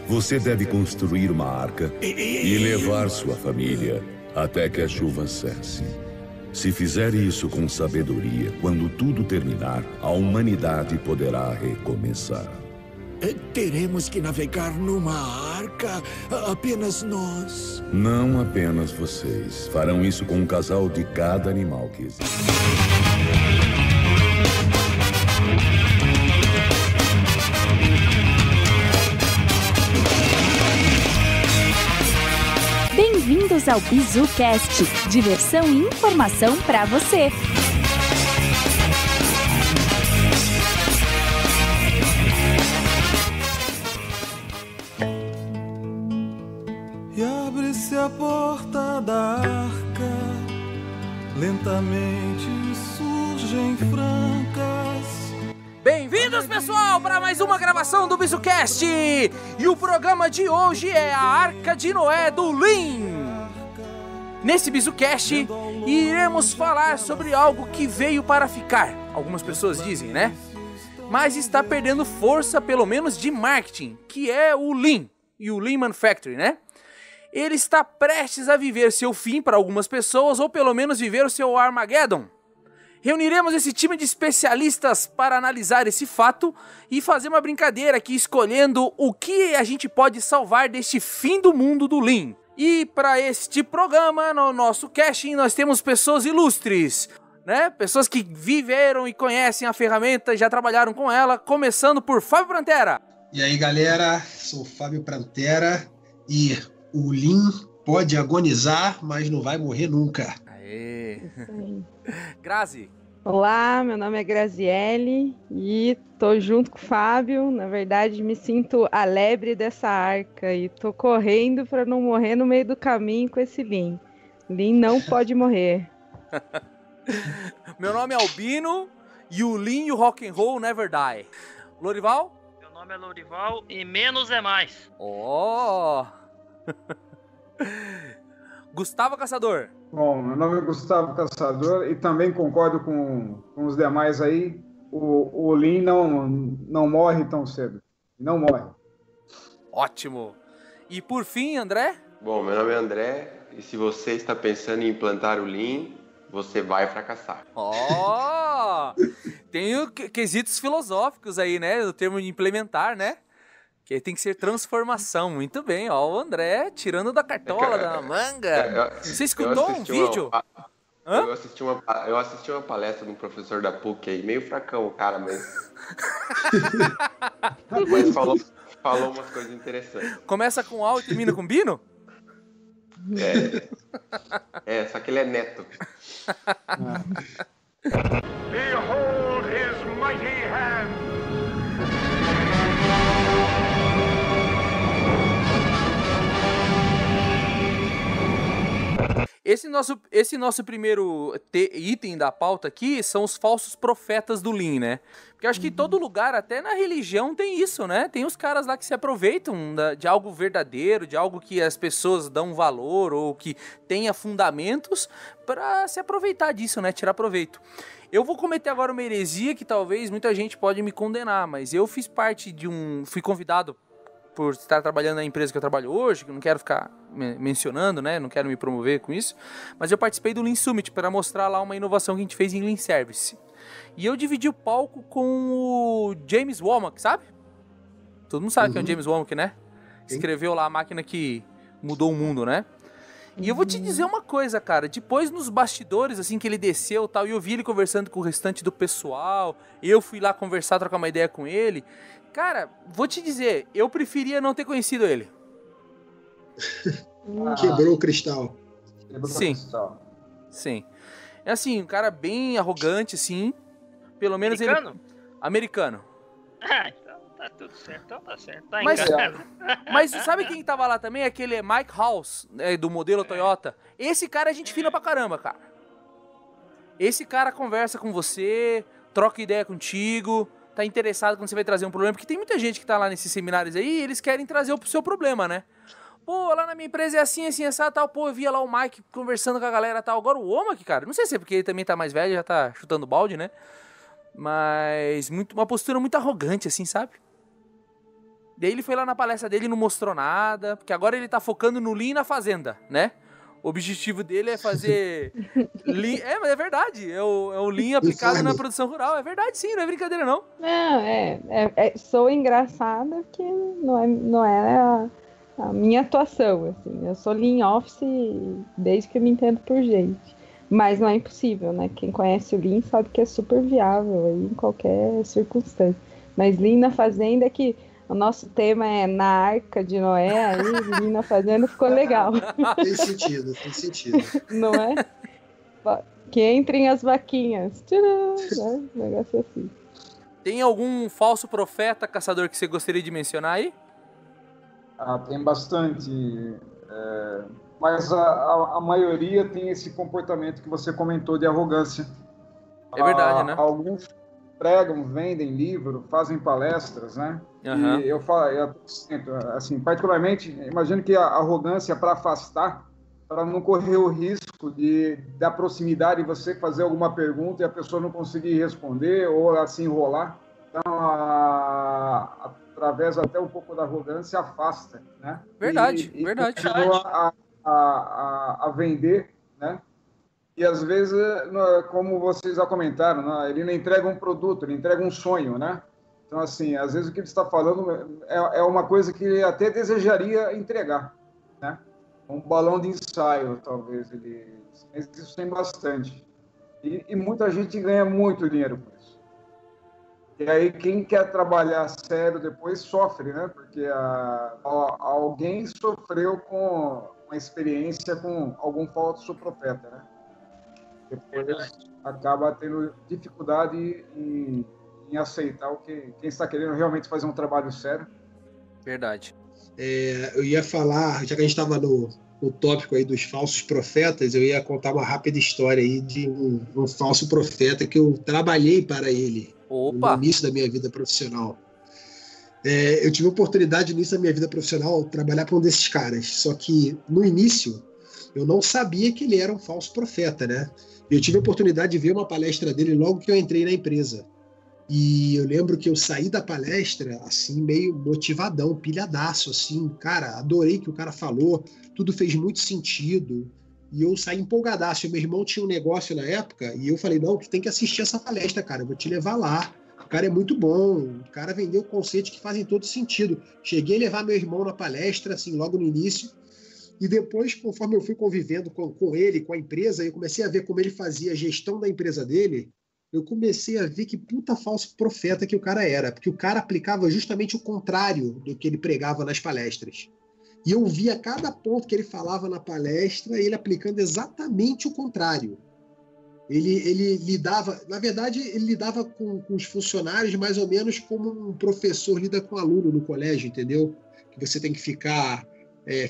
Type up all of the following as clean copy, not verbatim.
Você deve construir uma arca e levar sua família até que a chuva cesse. Se fizer isso com sabedoria, quando tudo terminar, a humanidade poderá recomeçar. Teremos que navegar numa arca, apenas nós. Não apenas vocês. Farão isso com um casal de cada animal que existe. Bem-vindos ao BizuCast, diversão e informação para você. E abre-se a porta da arca, lentamente surgem francas. Bem-vindos, pessoal, para mais uma gravação do BizuCast! E o programa de hoje é a Arca de Noé do Lean. Nesse BizuCast, iremos falar sobre algo que veio para ficar. Algumas pessoas dizem, né? Mas está perdendo força, pelo menos de marketing, que é o Lean e o Lean Manufacturing, né? Ele está prestes a viver seu fim para algumas pessoas, ou pelo menos viver o seu Armageddon. Reuniremos esse time de especialistas para analisar esse fato e fazer uma brincadeira aqui escolhendo o que a gente pode salvar deste fim do mundo do Lean. E para este programa, no nosso casting, nós temos pessoas ilustres, né? Pessoas que viveram e conhecem a ferramenta, já trabalharam com ela, começando por Fábio Prantera. E aí, galera, sou Fábio Prantera e o Lean pode agonizar, mas não vai morrer nunca. Aê! Grazi. Olá, meu nome é Graziele e tô junto com o Fábio. Na verdade, me sinto a lebre dessa arca e tô correndo para não morrer no meio do caminho com esse Lean. Lean não pode morrer. Meu nome é Albino e o Lean e o rock and roll never die. Lorival? Meu nome é Lorival e menos é mais. Oh! Gustavo Caçador. Bom, meu nome é Gustavo Caçador e também concordo com os demais aí. O Lean não morre tão cedo. Não morre. Ótimo. E por fim, André? Bom, meu nome é André e se você está pensando em implantar o Lean, você vai fracassar. Ó! Tem quesitos filosóficos aí, né? O termo de implementar, né? Que tem que ser transformação. Muito bem, ó, o André tirando da cartola, da manga. Você escutou um vídeo? Eu assisti uma palestra de um professor da PUC aí, meio fracão o cara, mas falou umas coisas interessantes. Começa com A e termina com Bino? Só que ele é neto. Behold his mighty hand! Esse nosso primeiro item da pauta aqui são os falsos profetas do Lean, né? Porque eu acho que em todo lugar, até na religião, tem isso, né? Tem os caras lá que se aproveitam de algo verdadeiro, de algo que as pessoas dão valor ou que tenha fundamentos para se aproveitar disso, né? Tirar proveito. Eu vou cometer agora uma heresia que talvez muita gente pode me condenar, mas eu fiz parte fui convidado por estar trabalhando na empresa que eu trabalho hoje, que eu não quero ficar mencionando, né? Não quero me promover com isso. Mas eu participei do Lean Summit para mostrar lá uma inovação que a gente fez em Lean Service. E eu dividi o palco com o James Womack, sabe? Todo mundo sabe quem é o James Womack, né? Escreveu lá a máquina que mudou o mundo, né? E eu vou te dizer uma coisa, cara. Depois nos bastidores, assim, que ele desceu e tal, e eu vi ele conversando com o restante do pessoal, eu fui lá conversar, trocar uma ideia com ele. Cara, vou te dizer, eu preferia não ter conhecido ele. Quebrou o cristal. Sim. É assim, um cara bem arrogante, assim. Pelo menos americano? Ele... Americano. Então tá tudo certo, então tá certo. Tá mas sabe quem tava lá também? Aquele Mike House, do modelo Toyota. Esse cara é gente fina pra caramba, cara. Esse cara conversa com você, troca ideia contigo, tá interessado quando você vai trazer um problema. Porque tem muita gente que tá lá nesses seminários aí e eles querem trazer o seu problema, né? Pô, lá na minha empresa é assim, essa, tal. Pô, eu via lá o Mike conversando com a galera, tal. Agora o Womack, cara, não sei se é porque ele também tá mais velho, já tá chutando balde, né? Mas uma postura muito arrogante, assim, sabe? Daí ele foi lá na palestra dele e não mostrou nada, porque agora ele tá focando no Lean na fazenda, né? O objetivo dele é fazer Lean... Mas é verdade, é o Lean aplicado na produção rural. É verdade sim, não é brincadeira não. Não, sou engraçada porque não é a minha atuação, assim. Eu sou Lean Office desde que eu me entendo por gente. Mas não é impossível, né? Quem conhece o Lean sabe que é super viável aí em qualquer circunstância. Mas Lean na fazenda é que o nosso tema é na Arca de Noé, aí Lean na fazenda ficou legal. Tem sentido. Não é? Que entrem as vaquinhas. Tcharam, né? Um negócio assim. Tem algum falso profeta, caçador, que você gostaria de mencionar aí? Tem bastante. Mas a maioria tem esse comportamento que você comentou de arrogância. É verdade, né? Alguns pregam, vendem livro, fazem palestras, né? Uhum. E eu sinto, assim, particularmente, imagino que a arrogância para afastar, para não correr o risco da proximidade, você fazer alguma pergunta e a pessoa não conseguir responder ou assim enrolar. Então, através até um pouco da arrogância, afasta, né? Verdade. Continua a vender, né? E às vezes, como vocês já comentaram, ele não entrega um produto, ele entrega um sonho, né? Então, assim, às vezes o que ele está falando é uma coisa que ele até desejaria entregar, né? Um balão de ensaio, talvez. Mas isso tem bastante. E muita gente ganha muito dinheiro com isso. E aí, quem quer trabalhar sério depois sofre, né? Porque alguém sofreu com uma experiência com algum falso profeta, né? Depois acaba tendo dificuldade em aceitar quem está querendo realmente fazer um trabalho sério. Verdade. Eu ia falar, já que a gente estava no tópico aí dos falsos profetas, eu ia contar uma rápida história aí de um falso profeta que eu trabalhei para ele. Opa. No início da minha vida profissional. Eu tive a oportunidade no início da minha vida profissional de trabalhar para um desses caras, só que no início eu não sabia que ele era um falso profeta, né? Eu tive a oportunidade de ver uma palestra dele logo que eu entrei na empresa. E eu lembro que eu saí da palestra, assim, meio motivadão, pilhadaço, assim. Cara, adorei o que o cara falou, tudo fez muito sentido. E eu saí empolgadaço. Meu irmão tinha um negócio na época e eu falei, não, tu tem que assistir essa palestra, cara, eu vou te levar lá. O cara é muito bom, o cara vendeu conceitos que fazem todo sentido. Cheguei a levar meu irmão na palestra, assim, logo no início. E depois, conforme eu fui convivendo com ele, com a empresa, eu comecei a ver como ele fazia a gestão da empresa dele, eu comecei a ver que puta falso profeta que o cara era, porque o cara aplicava justamente o contrário do que ele pregava nas palestras. E eu via cada ponto que ele falava na palestra, ele aplicando exatamente o contrário. Ele lidava, na verdade, ele lidava com os funcionários mais ou menos como um professor lida com um aluno no colégio, entendeu? Que você tem que ficar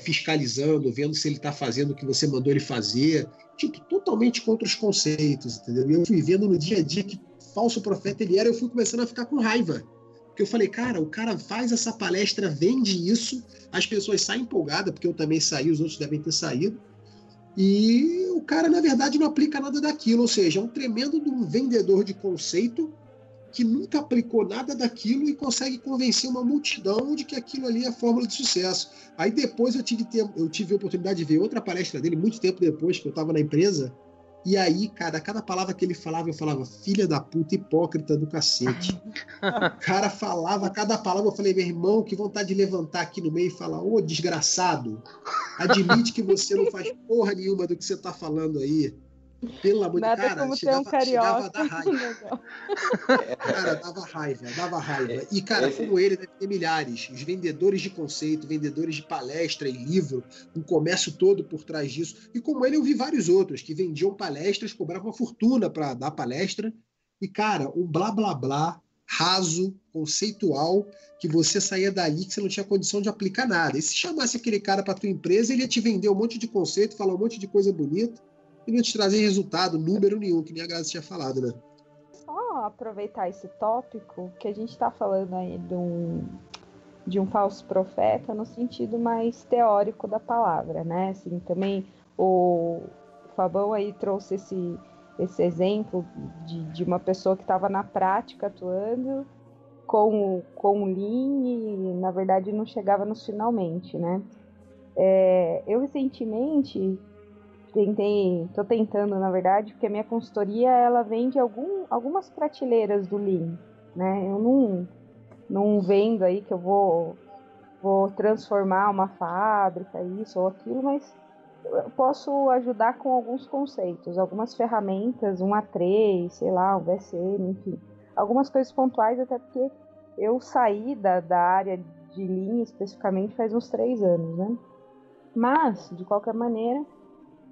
fiscalizando, vendo se ele está fazendo o que você mandou ele fazer, tipo, totalmente contra os conceitos, entendeu? E eu fui vendo no dia a dia que falso profeta ele era, eu fui começando a ficar com raiva. Porque eu falei, cara, o cara faz essa palestra, vende isso, as pessoas saem empolgadas, porque eu também saí, os outros devem ter saído, e o cara, na verdade, não aplica nada daquilo, ou seja, é um tremendo de um vendedor de conceito que nunca aplicou nada daquilo e consegue convencer uma multidão de que aquilo ali é a fórmula de sucesso. Aí depois eu tive a oportunidade de ver outra palestra dele, muito tempo depois que eu estava na empresa, e aí, cara, cada palavra que ele falava, eu falava, filha da puta, hipócrita do cacete. O cara falava cada palavra, eu falei, meu irmão, que vontade de levantar aqui no meio e falar, ô, desgraçado, admite que você não faz porra nenhuma do que você tá falando aí. Pelo amor de Deus, cara, chegava a dar raiva. Cara, dava raiva. E, cara, como ele, deve ter milhares. Os vendedores de conceito, vendedores de palestra e livro, um comércio todo por trás disso. E como ele, eu vi vários outros que vendiam palestras, cobravam uma fortuna para dar palestra. E, cara, um blá, blá, blá, raso, conceitual, que você saía dali que você não tinha condição de aplicar nada. E se chamasse aquele cara para tua empresa, ele ia te vender um monte de conceito, falar um monte de coisa bonita, e não te trazer resultado, número nenhum, que nem a Grazi tinha falado, né? Só aproveitar esse tópico, que a gente está falando aí de um falso profeta no sentido mais teórico da palavra, né? Assim, também o Fabão aí trouxe esse exemplo de uma pessoa que estava na prática atuando com o Lean e, na verdade, não chegava nos finalmente, né? Eu recentemente tô tentando, na verdade, porque a minha consultoria, ela vende algumas prateleiras do Lean, né? Eu não vendo aí que eu vou transformar uma fábrica, isso ou aquilo, mas eu posso ajudar com alguns conceitos, algumas ferramentas, um A3, sei lá, um VSM, enfim. Algumas coisas pontuais, até porque eu saí da área de Lean especificamente faz uns 3 anos, né? Mas, de qualquer maneira,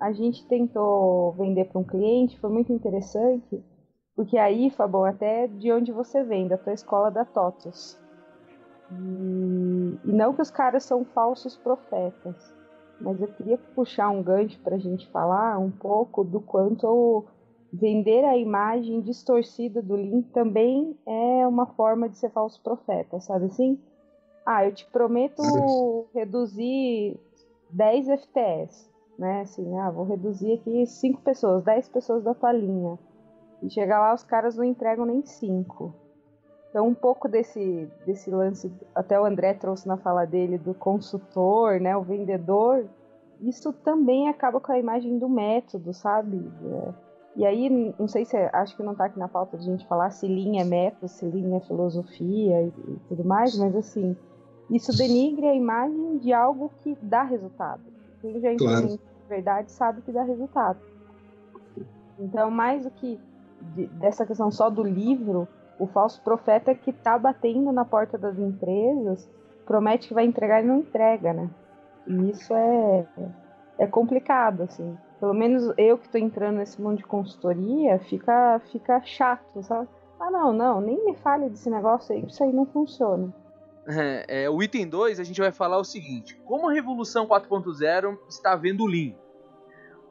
a gente tentou vender para um cliente, foi muito interessante, porque aí, Fabão, até de onde você vem, da tua escola da TOTUS. E não que os caras são falsos profetas, mas eu queria puxar um gancho para a gente falar um pouco do quanto vender a imagem distorcida do Lean também é uma forma de ser falso profeta, sabe assim? Eu te prometo reduzir 10 FTS, né? Assim, vou reduzir aqui 5 pessoas, 10 pessoas da tua linha. E chegar lá, os caras não entregam nem 5. Então, um pouco desse lance, até o André trouxe na fala dele, do consultor, né? O vendedor, isso também acaba com a imagem do método, sabe? E aí, não sei se, acho que não tá aqui na pauta de a gente falar se Lean é método, se Lean é filosofia e tudo mais, mas assim, isso denigre a imagem de algo que dá resultado. Quem já implementa de verdade sabe que dá resultado. Então, mais do que dessa questão só do livro, o falso profeta que tá batendo na porta das empresas, promete que vai entregar e não entrega, né? E isso é complicado, assim. Pelo menos eu que tô entrando nesse mundo de consultoria, fica chato, sabe? Não, nem me fale desse negócio aí, isso aí não funciona. O item 2, a gente vai falar o seguinte: como a Revolução 4.0 está vendo o Lean?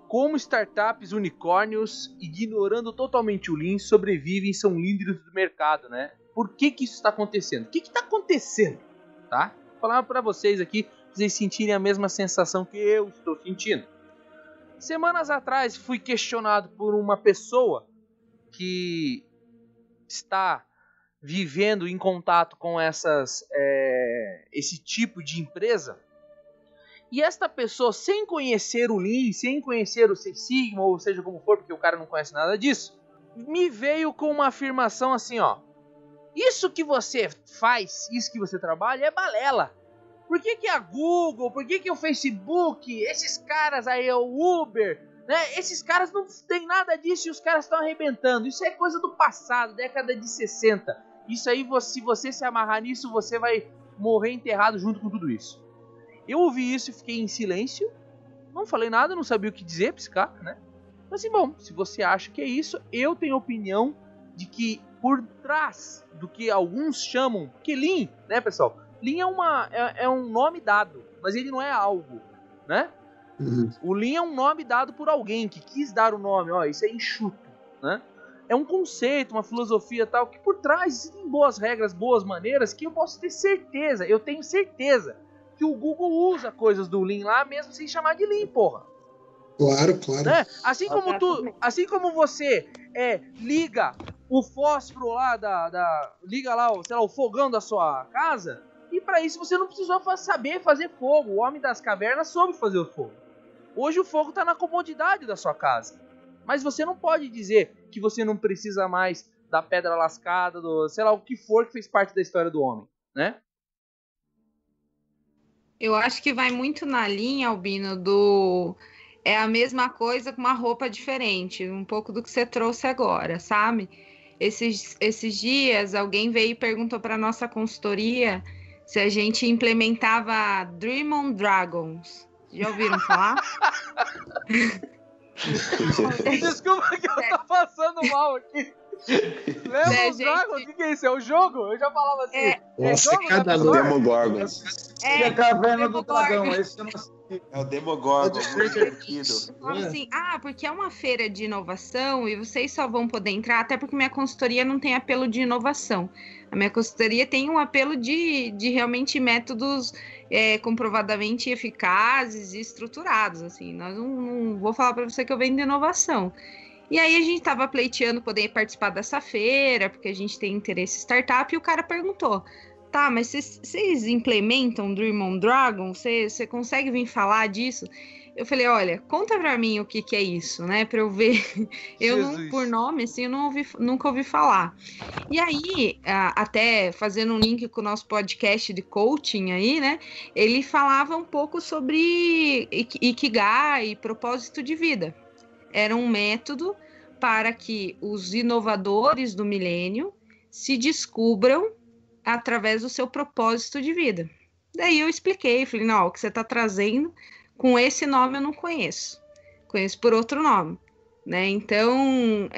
Como startups unicórnios, ignorando totalmente o Lean, sobrevivem e são líderes do mercado, né? Por que isso está acontecendo? O que está acontecendo? Tá? Vou falar para vocês aqui, pra vocês sentirem a mesma sensação que eu estou sentindo. Semanas atrás fui questionado por uma pessoa que está vivendo em contato com esse tipo de empresa. E esta pessoa, sem conhecer o Lean, sem conhecer o Six Sigma, ou seja como for, porque o cara não conhece nada disso, me veio com uma afirmação assim, ó: isso que você faz, isso que você trabalha é balela. Por que a Google, por que o Facebook, esses caras aí, o Uber, né? Esses caras não tem nada disso e os caras estão arrebentando. Isso é coisa do passado, década de 60. Isso aí, se você se amarrar nisso, você vai morrer enterrado junto com tudo isso. Eu ouvi isso e fiquei em silêncio. Não falei nada, não sabia o que dizer pra esse cara, né? Mas assim, bom, se você acha que é isso, eu tenho opinião de que por trás do que alguns chamam... Porque Lean, né, pessoal? Lean é um nome dado, mas ele não é algo, né? Uhum. O Lean é um nome dado por alguém que quis dar o nome, ó, isso é enxuto, né? É um conceito, uma filosofia tal, que por trás existem boas regras, boas maneiras, que eu posso ter certeza, eu tenho certeza que o Google usa coisas do Lean lá, mesmo sem chamar de Lean, porra. Claro. Né? Assim como você liga o fósforo lá liga lá, sei lá, o fogão da sua casa, e para isso você não precisou saber fazer fogo. O homem das cavernas soube fazer o fogo. Hoje o fogo está na comodidade da sua casa. Mas você não pode dizer que você não precisa mais da pedra lascada, sei lá, o que for que fez parte da história do homem, né? Eu acho que vai muito na linha, Albino, é a mesma coisa com uma roupa diferente, um pouco do que você trouxe agora, sabe? Esses dias alguém veio e perguntou para nossa consultoria se a gente implementava Dream on Dragons. Já ouviram falar? Desculpa que eu tô passando mal aqui. Lembra o Dragon? O que é isso? É o jogo? Eu já falava assim. Nossa, jogo, cada né? Demogorgon. É a caverna do dragão, esse eu não sei. É o Demogorgon, muito divertido. Assim, porque é uma feira de inovação e vocês só vão poder entrar, até porque minha consultoria não tem apelo de inovação. A minha consultoria tem um apelo de realmente métodos comprovadamente eficazes e estruturados. Assim, nós não vou falar para você que eu vendo inovação. E aí a gente estava pleiteando poder participar dessa feira, porque a gente tem interesse em startup, e o cara perguntou, tá, mas vocês implementam Dream on Dragon? Você consegue vir falar disso? Eu falei, olha, conta pra mim o que é isso, né, pra eu ver. Eu, não, por nome, assim, eu nunca ouvi falar. E aí, até fazendo um link com o nosso podcast de coaching aí, né, ele falava um pouco sobre Ikigai e propósito de vida. Era um método para que os inovadores do milênio se descubram através do seu propósito de vida. Daí eu expliquei, falei, não, o que você está trazendo, com esse nome eu não conheço por outro nome, né? Então,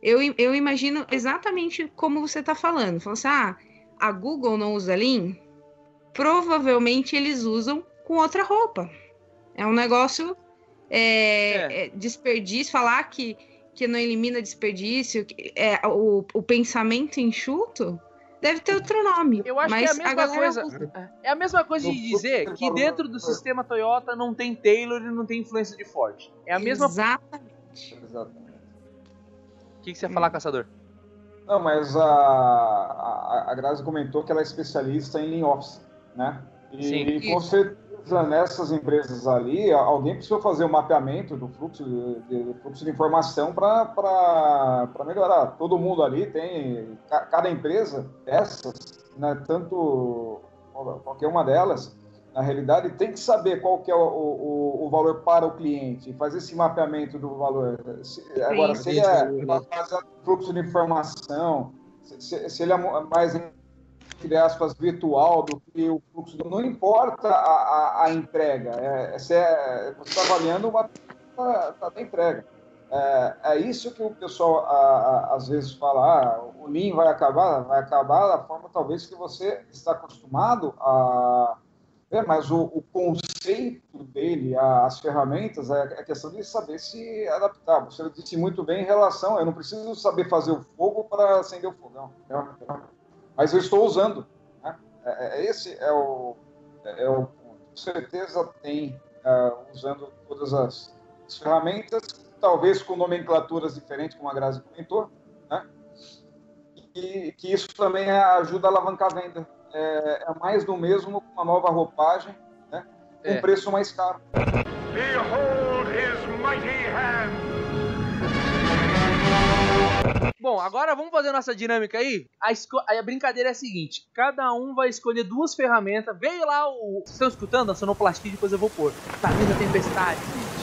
eu imagino exatamente como você está falando. Falou assim, a Google não usa Lean? Provavelmente eles usam com outra roupa. É um negócio desperdício, falar que não elimina desperdício, o pensamento enxuto, deve ter outro nome. Eu acho que é a mesma coisa. É a mesma coisa de dizer que dentro do sistema Toyota não tem Taylor e não tem influência de Ford. É a mesma. Exatamente. O que você ia falar, Caçador? Não, mas a Grazi comentou que ela é especialista em Lean Office, né? E com certeza nessas empresas ali, alguém precisou fazer o mapeamento do fluxo de informação para melhorar. Todo mundo ali tem, cada empresa dessas, né, tanto qualquer uma delas, na realidade tem que saber qual que é o valor para o cliente e fazer esse mapeamento do valor. Agora, se ele é baseado no fluxo de informação, se ele é mais, entre aspas, virtual do que o fluxo, não importa a entrega, você está avaliando uma da entrega. É isso que o pessoal às vezes fala, o Lean vai acabar da forma talvez que você está acostumado a ver, mas o conceito dele, as ferramentas, é questão de saber se adaptar. Você disse muito bem em relação, eu não preciso saber fazer o fogo para acender o fogão, mas eu estou usando, né? Esse é o ponto. Com certeza tem usando todas as ferramentas, talvez com nomenclaturas diferentes, como a Grazi comentou, né? E que isso também ajuda a alavancar a venda. É mais do mesmo, com uma nova roupagem, né? Com preço mais caro. Behold his mighty hand! Bom, agora vamos fazer nossa dinâmica aí. A brincadeira é a seguinte: cada um vai escolher 2 ferramentas. Veio lá Vocês estão escutando a sonoplastia? Depois eu vou pôr. Tá vindo a tempestade, gente.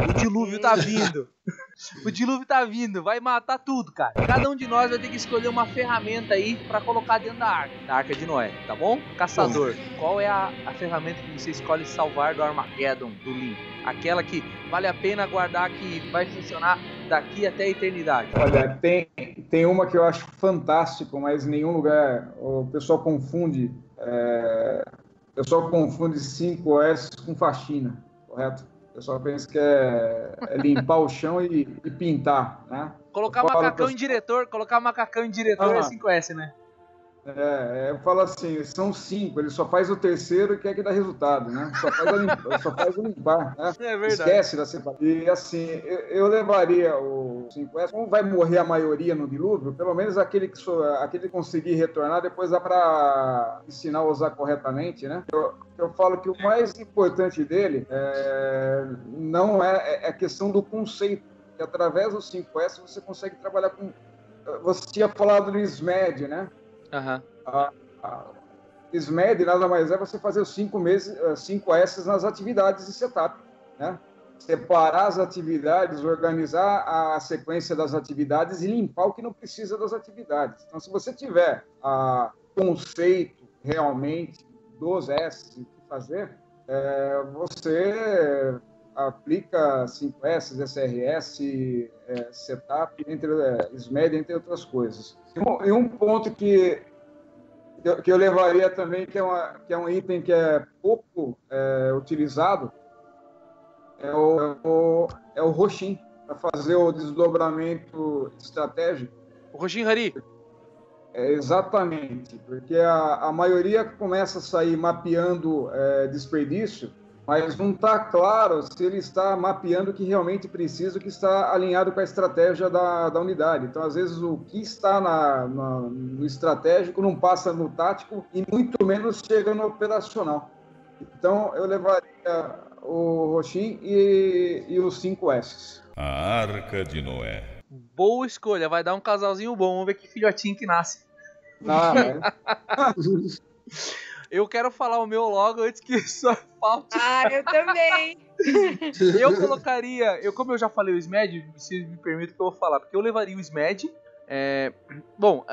O dilúvio tá vindo. O dilúvio tá vindo, vai matar tudo, cara. Cada um de nós vai ter que escolher uma ferramenta aí pra colocar dentro da Arca de Noé, tá bom? Caçador, qual é a ferramenta que você escolhe salvar do Armageddon, do Lean? Aquela que vale a pena guardar, que vai funcionar daqui até a eternidade. Olha, tem uma que eu acho fantástico, mas em nenhum lugar o pessoal confunde. O pessoal confunde 5S com faxina, correto? O pessoal pensa que é limpar o chão e pintar, né? Colocar macacão em diretor é 5S, né? Eu falo assim, são 5, ele só faz o terceiro e quer que dá resultado, né? Só faz o limpar, né? É verdade. Esquece da separação. E assim, eu levaria o 5S, como vai morrer a maioria no dilúvio, pelo menos aquele que conseguir retornar, depois dá para ensinar a usar corretamente, né? Eu falo que o mais importante dele não é questão do conceito, que através do 5S você consegue trabalhar com... Você tinha falado do SMED, né? SMED nada mais é você fazer os 5 S nas atividades de setup, né? Separar as atividades, organizar a sequência das atividades e limpar o que não precisa das atividades. Então, se você tiver conceito realmente dos S que fazer, você aplica 5S, SRS, Setup, SMED, entre outras coisas. E um ponto que eu levaria também, que é um item que é pouco utilizado, é o Roshin, para fazer o desdobramento estratégico. O Roshin Hari? Exatamente, porque a maioria começa a sair mapeando desperdício mas não está claro se ele está mapeando o que realmente precisa, o que está alinhado com a estratégia da unidade. Então, às vezes, o que está no estratégico não passa no tático e muito menos chega no operacional. Então, eu levaria o Roshin e os 5 S's. A Arca de Noé. Boa escolha, vai dar um casalzinho bom. Vamos ver que filhotinho que nasce. Eu quero falar o meu logo antes que só falte. Eu também. Eu colocaria, como eu já falei o SMED, se me permite que eu vou falar, porque eu levaria o SMED. Bom,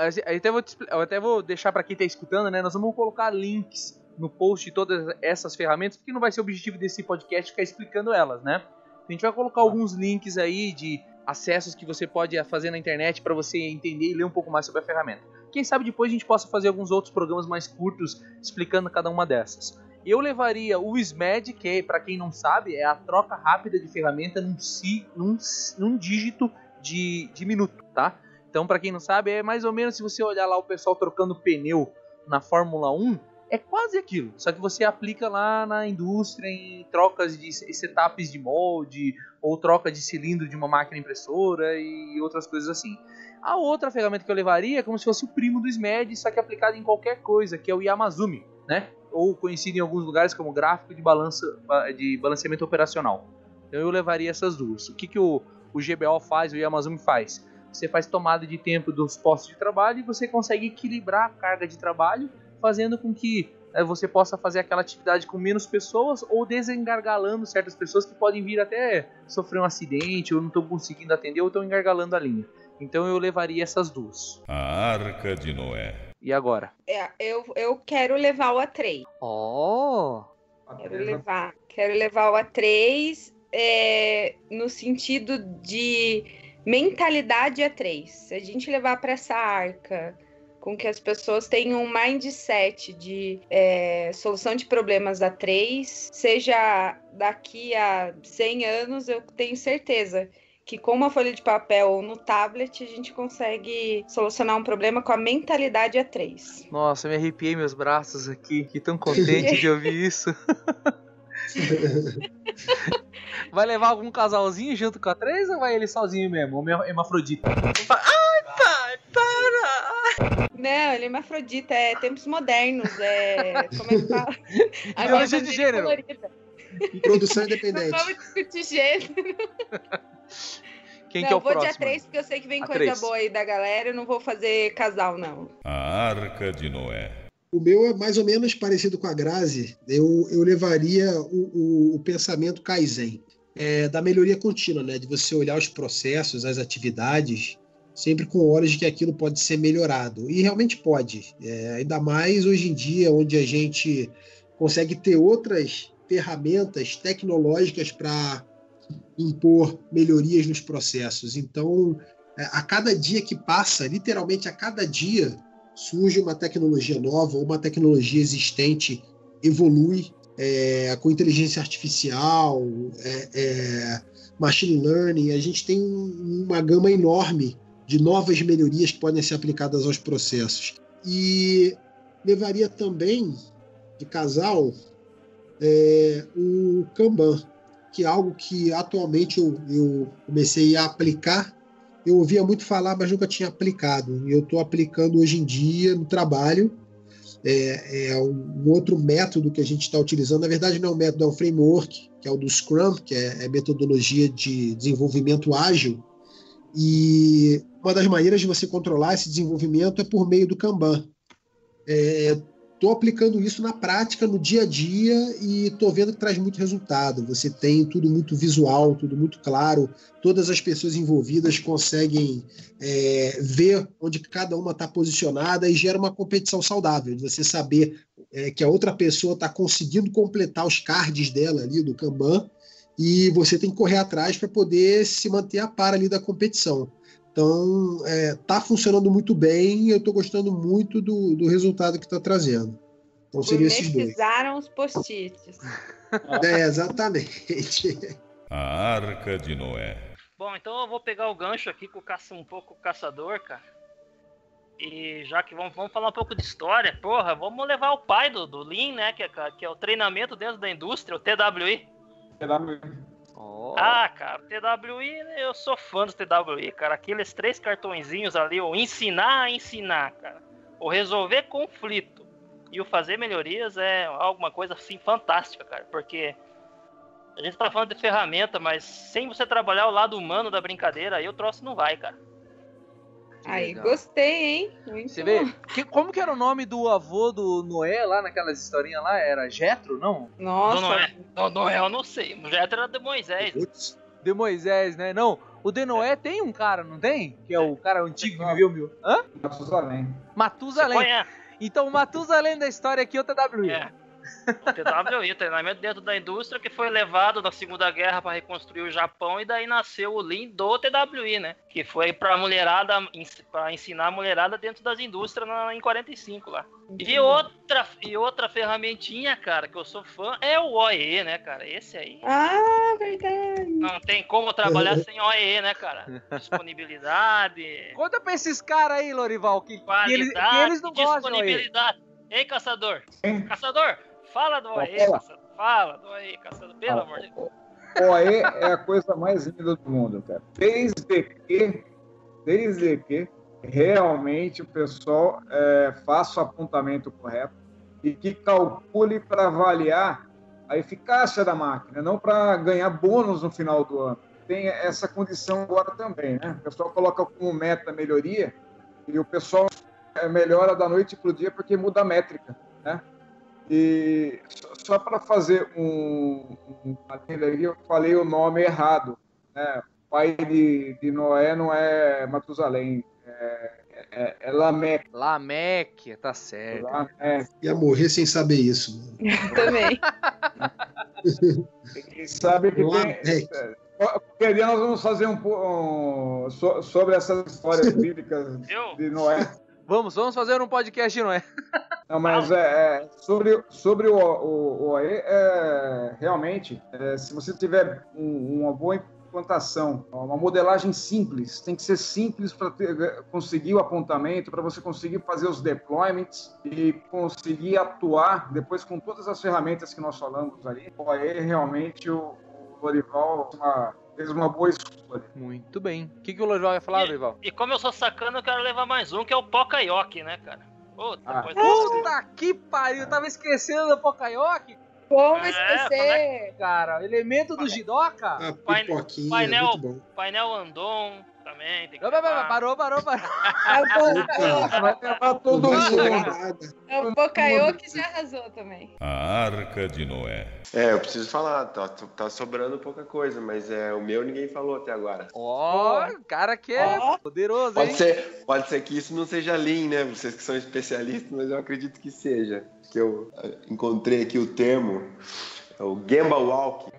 eu até vou deixar para quem está escutando, né? Nós vamos colocar links no post de todas essas ferramentas, porque não vai ser o objetivo desse podcast ficar explicando elas, né? A gente vai colocar alguns links aí de acessos que você pode fazer na internet para você entender e ler um pouco mais sobre a ferramenta. Quem sabe depois a gente possa fazer alguns outros programas mais curtos explicando cada uma dessas. Eu levaria o SMED, que para quem não sabe é a troca rápida de ferramenta num dígito de minuto, tá? Então, para quem não sabe, é mais ou menos se você olhar lá o pessoal trocando pneu na Fórmula 1, é quase aquilo, só que você aplica lá na indústria em trocas de setups de molde ou troca de cilindro de uma máquina impressora e outras coisas assim. A outra ferramenta que eu levaria é como se fosse o primo do SMED, só que aplicado em qualquer coisa, que é o Yamazumi, né? Ou conhecido em alguns lugares como gráfico de balanceamento operacional. Então eu levaria essas duas. O que o GBO faz, o Yamazumi faz? Você faz tomada de tempo dos postos de trabalho e você consegue equilibrar a carga de trabalho, fazendo com que você possa fazer aquela atividade com menos pessoas ou desengargalando certas pessoas que podem vir até sofrer um acidente ou não estão conseguindo atender ou estão engargalando a linha. Então eu levaria essas duas. A Arca de Noé. E agora? Eu quero levar o A3. Quero levar o A3 no sentido de mentalidade A3. Se a gente levar para essa arca com que as pessoas tenham um mindset de solução de problemas A3, seja daqui a 100 anos, eu tenho certeza que com uma folha de papel ou no tablet a gente consegue solucionar um problema com a mentalidade A3. Nossa, eu me arrepiei meus braços aqui, que tão contente de ouvir isso. Vai levar algum casalzinho junto com a A3 ou vai ele sozinho mesmo? Ou hermafrodita? Ai, pai, para! Não, ele é hermafrodita, é tempos modernos, como é que fala? Ideologia de gênero. Colorida. Produção independente. Não vamos discutir gênero. Quem que é o próximo? Eu vou de A3 porque eu sei que vem coisa boa aí da galera, eu não vou fazer casal, não. A Arca de Noé. O meu é mais ou menos parecido com a Grazi. Eu levaria o pensamento Kaizen, da melhoria contínua, né? De você olhar os processos, as atividades, sempre com olhos de que aquilo pode ser melhorado. E realmente pode. Ainda mais hoje em dia, onde a gente consegue ter outras ferramentas tecnológicas para impor melhorias nos processos. Então, a cada dia que passa, literalmente a cada dia, surge uma tecnologia nova, ou uma tecnologia existente evolui com inteligência artificial, machine learning. A gente tem uma gama enorme de novas melhorias que podem ser aplicadas aos processos. E levaria também, de casal, o Kanban, que é algo que atualmente eu comecei a aplicar. Eu ouvia muito falar, mas nunca tinha aplicado. E eu estou aplicando hoje em dia no trabalho. Um outro método que a gente está utilizando. Na verdade, não é um método, é um framework, que é o do Scrum, que é metodologia de desenvolvimento ágil. E uma das maneiras de você controlar esse desenvolvimento é por meio do Kanban. Estou aplicando isso na prática, no dia a dia, e estou vendo que traz muito resultado. Você tem tudo muito visual, tudo muito claro, todas as pessoas envolvidas conseguem ver onde cada uma está posicionada e gera uma competição saudável, de você saber que a outra pessoa está conseguindo completar os cards dela ali do Kanban, e você tem que correr atrás para poder se manter a par ali da competição. Então, está funcionando muito bem e eu estou gostando muito do resultado que está trazendo. Então, seria esses dois. Precisaram os post-its. Exatamente. A Arca de Noé. Bom, então eu vou pegar o gancho aqui com um pouco caçador, cara. E já que vamos falar um pouco de história, porra, vamos levar o pai do Lean, né? Que é o treinamento dentro da indústria, o TWI. Ah, cara, o TWI, eu sou fã do TWI, cara. Aqueles 3 cartõezinhos ali, o ensinar, cara. O resolver conflito e o fazer melhorias é alguma coisa assim fantástica, cara. Porque a gente tá falando de ferramenta, mas sem você trabalhar o lado humano da brincadeira, aí o troço não vai, cara. Aí, gostei, hein? Muito Você vê? Como que era o nome do avô do Noé lá naquelas historinhas lá? Era Jetro, não? Nossa. Do Noé eu não sei. O Jetro era de Moisés. De Moisés, né? Não, o de Noé tem um cara, não tem? Que é o cara antigo que viveu mil. Hã? Matusalém. Então o Matusalém da história aqui é o TWI. O TWI, treinamento dentro da indústria, que foi levado na Segunda Guerra para reconstruir o Japão, e daí nasceu o Lean do TWI, né? Que foi pra mulherada, para ensinar a mulherada dentro das indústrias em 45 lá. E outra ferramentinha, cara, que eu sou fã, é o OEE, né, cara? Esse aí. Ah, verdade. Não tem como trabalhar sem OEE, né, cara? Disponibilidade. Conta pra esses caras aí, Lorival, que eles não gostam de disponibilidade. Ei, caçador. Caçador, fala do OEE, caçador. Fala do OEE, caçador. Pelo amor de Deus. OEE é a coisa mais linda do mundo, cara. Desde que realmente o pessoal faça o apontamento correto e que calcule para avaliar a eficácia da máquina, não para ganhar bônus no final do ano. Tem essa condição agora também, né? O pessoal coloca como meta melhoria e o pessoal melhora da noite para o dia porque muda a métrica, né? E só para fazer eu falei o nome errado, né? O pai de Noé não é Matusalém, é Lameque. Lameque, tá certo. Lameque. Ia morrer sem saber isso. Também. E sabe que porque dia nós vamos fazer sobre essas histórias bíblicas de Noé. Vamos fazer um podcast de Noé. Não, mas sobre o OE, realmente, se você tiver uma boa implantação, uma modelagem simples, tem que ser simples para conseguir o apontamento, para você conseguir fazer os deployments e conseguir atuar depois com todas as ferramentas que nós falamos ali. O OE, realmente, o Lorival fez uma boa escolha. Muito bem. O que o Lorival ia falar, Lorival? E como eu sou sacana, eu quero levar mais um, que é o Pokayoke, né, cara? Puta que pariu, eu tava esquecendo do Pokayoke. Como esquecer? Cara, elemento do Jidoka. Painel Andon também. Tem que parou. Vai levar todo mundo. O Pokayoke já arrasou também. A Arca de Noé. Eu preciso falar, tá sobrando pouca coisa, mas o meu ninguém falou até agora. Cara que é poderoso, hein? Pode ser que isso não seja Lean, né? Vocês que são especialistas, mas eu acredito que seja. Que eu encontrei aqui o termo, é o Gemba Walk.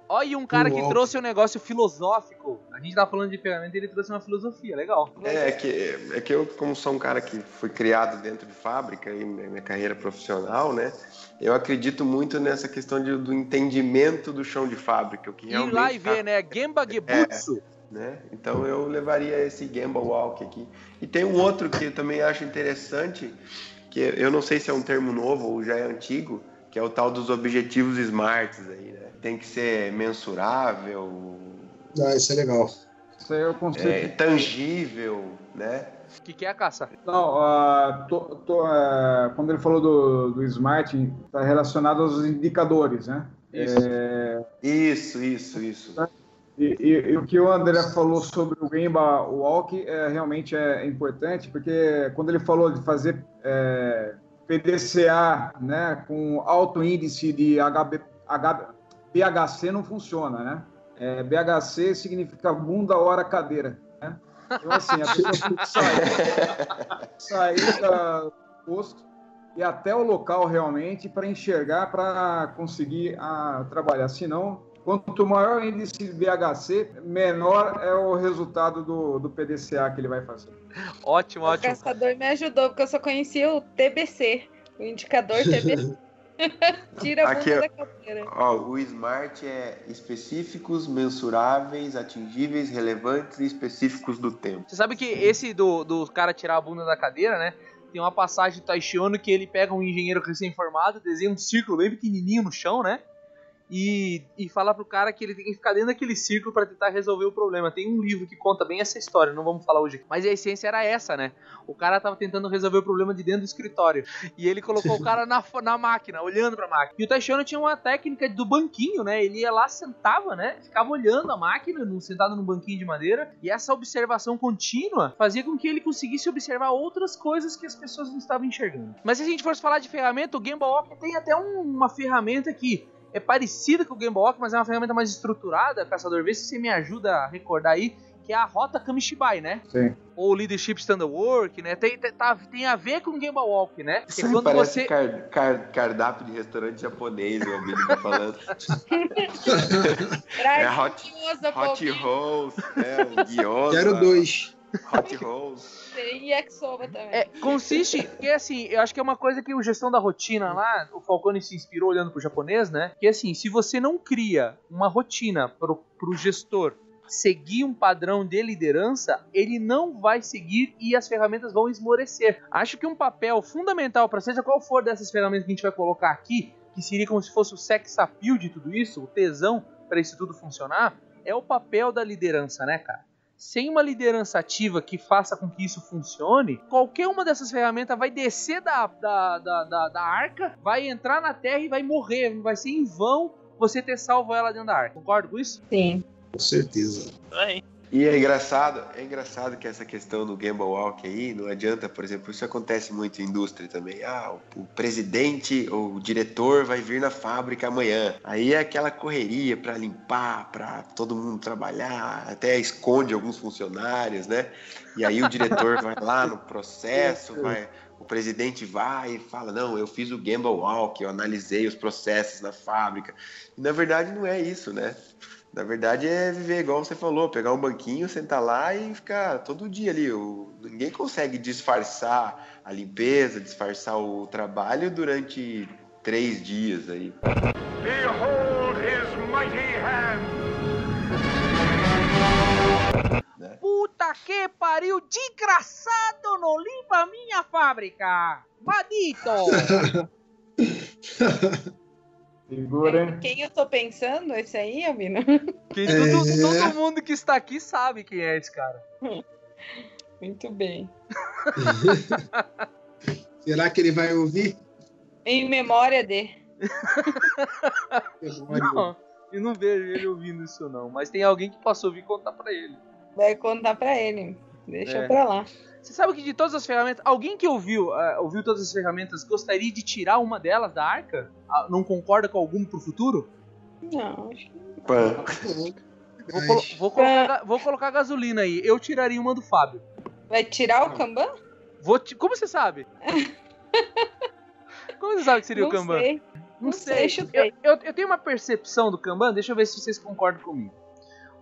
Olha, um cara que trouxe um negócio filosófico. A gente tava falando de ferramenta e ele trouxe uma filosofia, legal. É que eu, como sou um cara que foi criado dentro de fábrica e minha carreira profissional, né? Eu acredito muito nessa questão do entendimento do chão de fábrica. O que realmente ir lá e ver, né? Gemba Gebutsu. Né? Então eu levaria esse Gemba Walk aqui. E tem um outro que eu também acho interessante, que eu não sei se é um termo novo ou já é antigo, que é o tal dos objetivos smarts aí, né? Tem que ser mensurável. Isso é legal. Isso aí eu consigo. Tangível, né? O que é a caça? Não, quando ele falou do Smart, está relacionado aos indicadores, né? Isso. E o que o André falou sobre o Gemba Walk realmente é importante, porque quando ele falou de fazer PDCA, né, com alto índice de BHC não funciona, né? BHC significa bunda, hora, cadeira, né? Então, assim, a pessoa tem que sair do posto e até o local realmente para enxergar, para conseguir trabalhar. Senão, quanto maior o índice de BHC, menor é o resultado do PDCA que ele vai fazer. Ótimo. O caçador me ajudou, porque eu só conhecia o TBC, o indicador TBC. Tira a Aqui, bunda da cadeira. Ó, o SMART é específicos, mensuráveis, atingíveis, relevantes e específicos do tempo. Você sabe que esse do cara tirar a bunda da cadeira, né? Tem uma passagem do Taishi Ono que ele pega um engenheiro recém-formado, desenha um círculo bem pequenininho no chão, né? E fala pro cara que ele tem que ficar dentro daquele círculo pra tentar resolver o problema. Tem um livro que conta bem essa história, não vamos falar hoje. Mas a essência era essa, né? O cara tava tentando resolver o problema de dentro do escritório. E ele colocou o cara na máquina, olhando pra máquina. E o Taishi Ono tinha uma técnica do banquinho, né? Ele ia lá, sentava, né? Ficava olhando a máquina, sentado num banquinho de madeira. E essa observação contínua fazia com que ele conseguisse observar outras coisas que as pessoas não estavam enxergando. Mas se a gente fosse falar de ferramenta, o Gemba Walk tem até uma ferramenta que é parecida com o Gemba Walk, mas é uma ferramenta mais estruturada, Caçador. Vê se você me ajuda a recordar aí, que é a Rota Kamishibai, né? Sim. Ou Leadership Standard Work, né? Tem a ver com o Gemba Walk, né? Isso quando parece você... cardápio de restaurante japonês, o Albino tá falando. É hot rolls, o gyoza. Quero 2. Hot rolls. Tem yakisoba também. Consiste, porque assim, eu acho que é uma coisa que o Gestão da Rotina lá, o Falcone se inspirou olhando pro japonês, né? Que assim, se você não cria uma rotina pro gestor seguir um padrão de liderança, ele não vai seguir e as ferramentas vão esmorecer. Acho que um papel fundamental para seja qual for dessas ferramentas que a gente vai colocar aqui, que seria como se fosse o sex appeal de tudo isso, o tesão para isso tudo funcionar, é o papel da liderança, né, cara? Sem uma liderança ativa que faça com que isso funcione, qualquer uma dessas ferramentas vai descer da arca, vai entrar na terra e vai morrer. Vai ser em vão você ter salvo ela dentro da arca. Concorda com isso? Sim. Com certeza. E é engraçado que essa questão do Gemba Walk aí, não adianta, por exemplo, isso acontece muito em indústria também. O presidente ou o diretor vai vir na fábrica amanhã. Aí é aquela correria para limpar, para todo mundo trabalhar, até esconde alguns funcionários, né? E aí o diretor vai lá no processo, o presidente vai e fala, não, eu fiz o Gemba Walk, eu analisei os processos na fábrica. E na verdade não é isso, né? Na verdade é viver igual você falou, pegar um banquinho, sentar lá e ficar todo dia ali. Ninguém consegue disfarçar a limpeza, disfarçar o trabalho durante 3 dias aí. Behold his mighty hand! Né? Puta que pariu, desgraçado, não limpa a minha fábrica! Madito! Quem eu tô pensando? Esse aí, Albino? Todo mundo que está aqui sabe quem é esse cara. Muito bem. Será que ele vai ouvir? Em memória de. Não, eu não vejo ele ouvindo isso não. Mas tem alguém que possa ouvir e contar pra ele. Vai contar pra ele. Deixa pra lá. Você sabe que de todas as ferramentas, alguém que ouviu todas as ferramentas gostaria de tirar uma delas da arca? Não concorda com alguma pro futuro? Não, acho que não. Vou colocar gasolina aí. Eu tiraria uma do Fábio. Vai tirar o Kanban? Como você sabe? Como você sabe que seria o Kanban? Não sei. Eu tenho uma percepção do Kanban, deixa eu ver se vocês concordam comigo.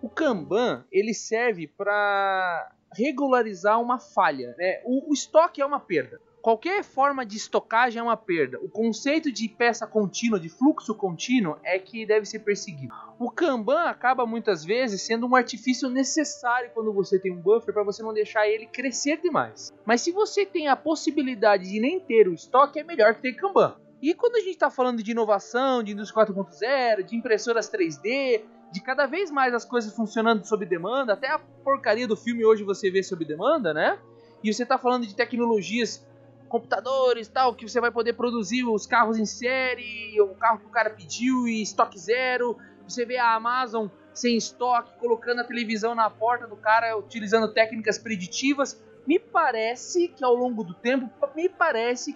O Kanban, ele serve para regularizar uma falha, né? O estoque é uma perda. Qualquer forma de estocagem é uma perda. O conceito de peça contínua, de fluxo contínuo, é que deve ser perseguido. O Kanban acaba muitas vezes sendo um artifício necessário quando você tem um buffer para você não deixar ele crescer demais. Mas se você tem a possibilidade de nem ter o estoque, é melhor que ter Kanban. E quando a gente está falando de inovação, de indústria 4.0, de impressoras 3D, de cada vez mais as coisas funcionando sob demanda, até a porcaria do filme hoje você vê sob demanda, né? E você está falando de tecnologias, computadores, tal, que você vai poder produzir os carros em série, o carro que o cara pediu e estoque zero. Você vê a Amazon sem estoque, colocando a televisão na porta do cara, utilizando técnicas preditivas. Me parece que ao longo do tempo,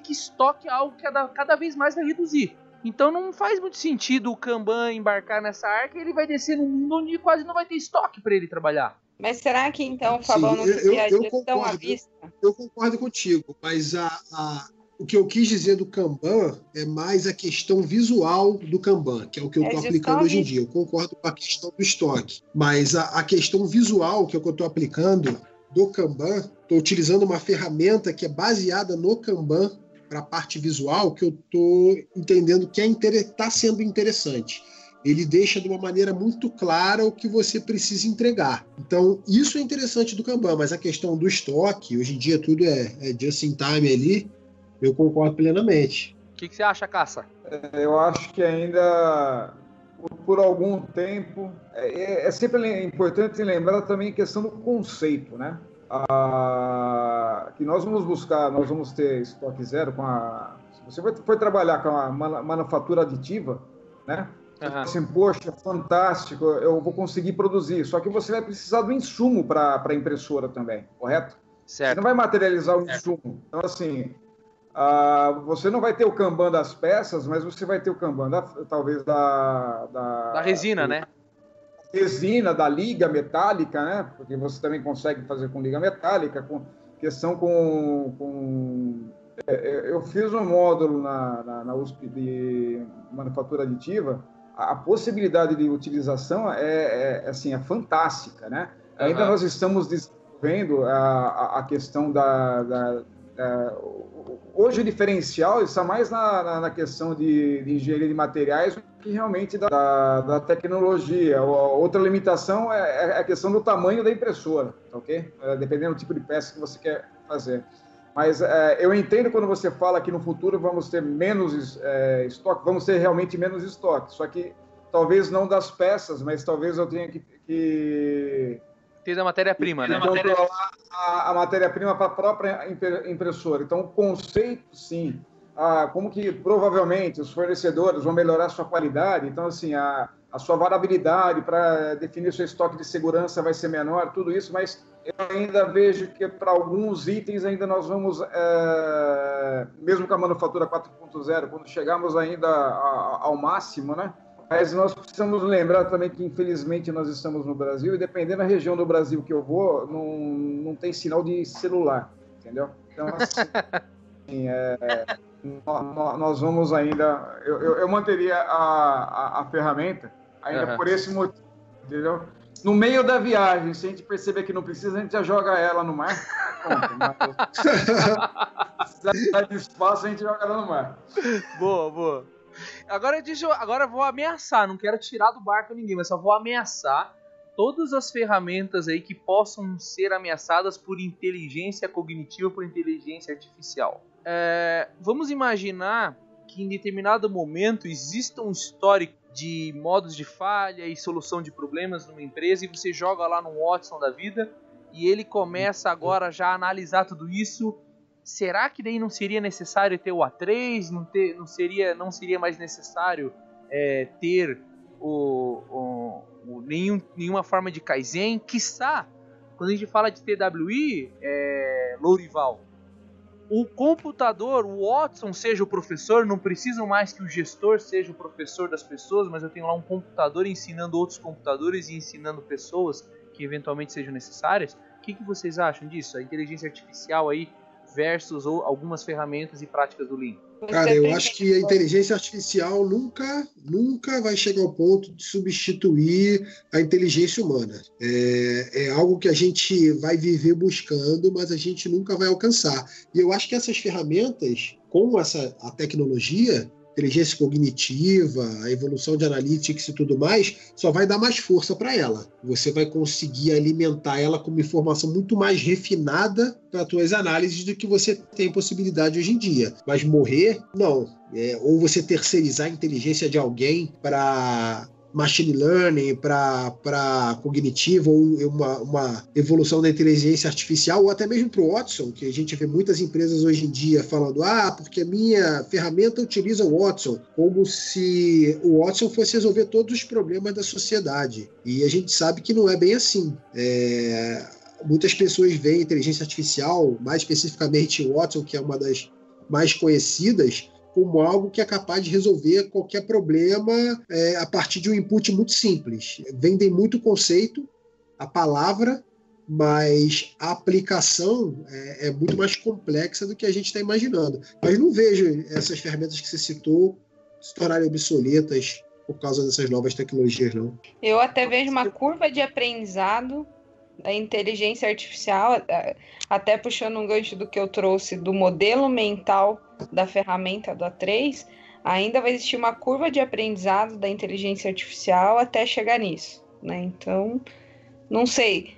que estoque é algo que cada vez mais vai reduzir. Então não faz muito sentido o Kanban embarcar nessa arca, ele vai descer num mundo onde quase não vai ter estoque para ele trabalhar. Mas será que então, Fabão, não seria a gestão à vista? Eu concordo contigo, mas o que eu quis dizer do Kanban é mais a questão visual do Kanban, que é o que eu estou aplicando hoje em dia. Eu concordo com a questão do estoque, mas a questão visual que é o que eu estou aplicando do Kanban, estou utilizando uma ferramenta que é baseada no Kanban para a parte visual que eu estou entendendo que está sendo interessante. Ele deixa de uma maneira muito clara o que você precisa entregar. Então, isso é interessante do Kanban, mas a questão do estoque, hoje em dia tudo é just in time ali, eu concordo plenamente. O que você acha, Caça? Eu acho que ainda, por algum tempo, é sempre importante lembrar também a questão do conceito, né? Que nós vamos ter estoque zero se você for trabalhar com a manufatura aditiva, né? Assim, poxa, fantástico, eu vou conseguir produzir. Só que você vai precisar do insumo para a impressora também, correto? Certo. Você não vai materializar o insumo. Então, assim, você não vai ter o Kanban das peças, mas você vai ter o Kanban talvez da resina, né? Resina, da liga metálica, né? Porque você também consegue fazer com liga metálica, com questão eu fiz um módulo na USP de manufatura aditiva. A possibilidade de utilização é fantástica, né? Ainda nós estamos desenvolvendo a questão hoje o diferencial está mais na questão de engenharia de materiais do que realmente da tecnologia. Outra limitação é a questão do tamanho da impressora, ok? Dependendo do tipo de peça que você quer fazer. Mas eu entendo quando você fala que no futuro vamos ter menos estoque, vamos ter realmente menos estoque. Só que talvez não das peças, mas talvez eu tenha que ter da matéria-prima, né? Controlar a matéria-prima para a própria impressora. Então, o conceito, sim. Como que provavelmente os fornecedores vão melhorar a sua qualidade. Então, assim, a sua variabilidade para definir o seu estoque de segurança vai ser menor, tudo isso, mas eu ainda vejo que para alguns itens ainda nós vamos, mesmo com a manufatura 4.0, quando chegarmos ainda ao máximo, né? Mas nós precisamos lembrar também que, infelizmente, nós estamos no Brasil e, dependendo da região do Brasil que eu vou, não tem sinal de celular, entendeu? Então, assim, nós vamos ainda... Eu manteria a ferramenta ainda por esse motivo, entendeu? No meio da viagem, se a gente perceber que não precisa, a gente já joga ela no mar. Se precisar de espaço, a gente joga ela no mar. Boa, boa. Agora eu vou ameaçar, não quero tirar do barco ninguém, mas só vou ameaçar todas as ferramentas aí que possam ser ameaçadas por inteligência cognitiva, por inteligência artificial. Vamos imaginar que em determinado momento exista um histórico de modos de falha e solução de problemas numa empresa e você joga lá no Watson da vida e ele começa agora já a analisar tudo isso. Será que daí não seria necessário ter o A3? Não seria mais necessário ter nenhuma forma de Kaizen? Quiçá, quando a gente fala de TWI, Lourival, o computador, o Watson seja o professor, não precisam mais que o gestor seja o professor das pessoas, mas eu tenho lá um computador ensinando outros computadores e ensinando pessoas que eventualmente sejam necessárias. O que vocês acham disso? A inteligência artificial aí versus algumas ferramentas e práticas do Lean. Cara, eu acho que a inteligência artificial nunca vai chegar ao ponto de substituir a inteligência humana. É algo que a gente vai viver buscando, mas a gente nunca vai alcançar. E eu acho que essas ferramentas, com a tecnologia, inteligência cognitiva, a evolução de analytics e tudo mais, só vai dar mais força para ela. Você vai conseguir alimentar ela com uma informação muito mais refinada para as tuas análises do que você tem possibilidade hoje em dia. Mas morrer, não. Ou você terceirizar a inteligência de alguém para machine learning, para cognitivo, ou uma evolução da inteligência artificial, ou até mesmo para o Watson, que a gente vê muitas empresas hoje em dia falando, porque a minha ferramenta utiliza o Watson, como se o Watson fosse resolver todos os problemas da sociedade. E a gente sabe que não é bem assim. Muitas pessoas veem a inteligência artificial, mais especificamente o Watson, que é uma das mais conhecidas, como algo que é capaz de resolver qualquer problema a partir de um input muito simples. Vendem muito o conceito, a palavra, mas a aplicação é muito mais complexa do que a gente está imaginando. Mas não vejo essas ferramentas que você citou se tornarem obsoletas por causa dessas novas tecnologias, não. Eu até vejo uma curva de aprendizado da inteligência artificial, até puxando um gancho do que eu trouxe do modelo mental da ferramenta do A3, ainda vai existir uma curva de aprendizado da inteligência artificial até chegar nisso, né? Então, não sei,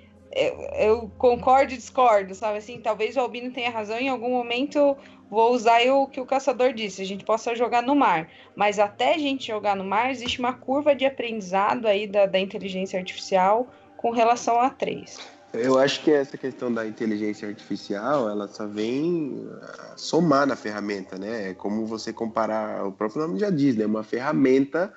eu concordo e discordo, sabe assim? Talvez o Albino tenha razão, em algum momento vou usar o que o caçador disse, a gente possa jogar no mar, mas até a gente jogar no mar, existe uma curva de aprendizado aí da inteligência artificial com relação ao A3. Eu acho que essa questão da inteligência artificial, ela só vem somar na ferramenta, né? É como você comparar, o próprio nome já diz, né? Uma ferramenta,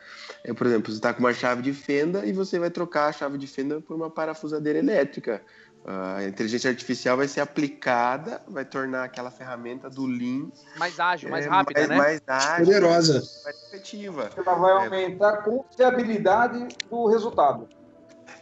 por exemplo, você está com uma chave de fenda e você vai trocar a chave de fenda por uma parafusadeira elétrica. A inteligência artificial vai ser aplicada, vai tornar aquela ferramenta do Lean mais ágil, mais rápida, né? Mais ágil, poderosa, mais efetiva. Ela vai aumentar a confiabilidade do resultado.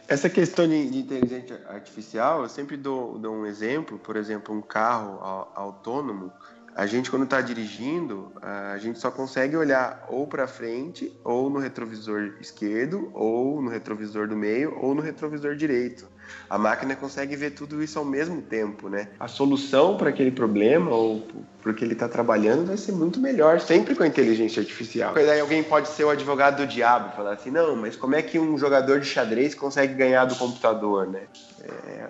Essa questão de inteligência artificial, eu sempre dou um exemplo, por exemplo, um carro autônomo. A gente, quando está dirigindo, a gente só consegue olhar ou para frente, ou no retrovisor esquerdo, ou no retrovisor do meio, ou no retrovisor direito. A máquina consegue ver tudo isso ao mesmo tempo, né? A solução para aquele problema, ou para o que ele está trabalhando, vai ser muito melhor, sempre com a inteligência artificial. Daí alguém pode ser o advogado do diabo e falar assim, não, mas como é que um jogador de xadrez consegue ganhar do computador, né?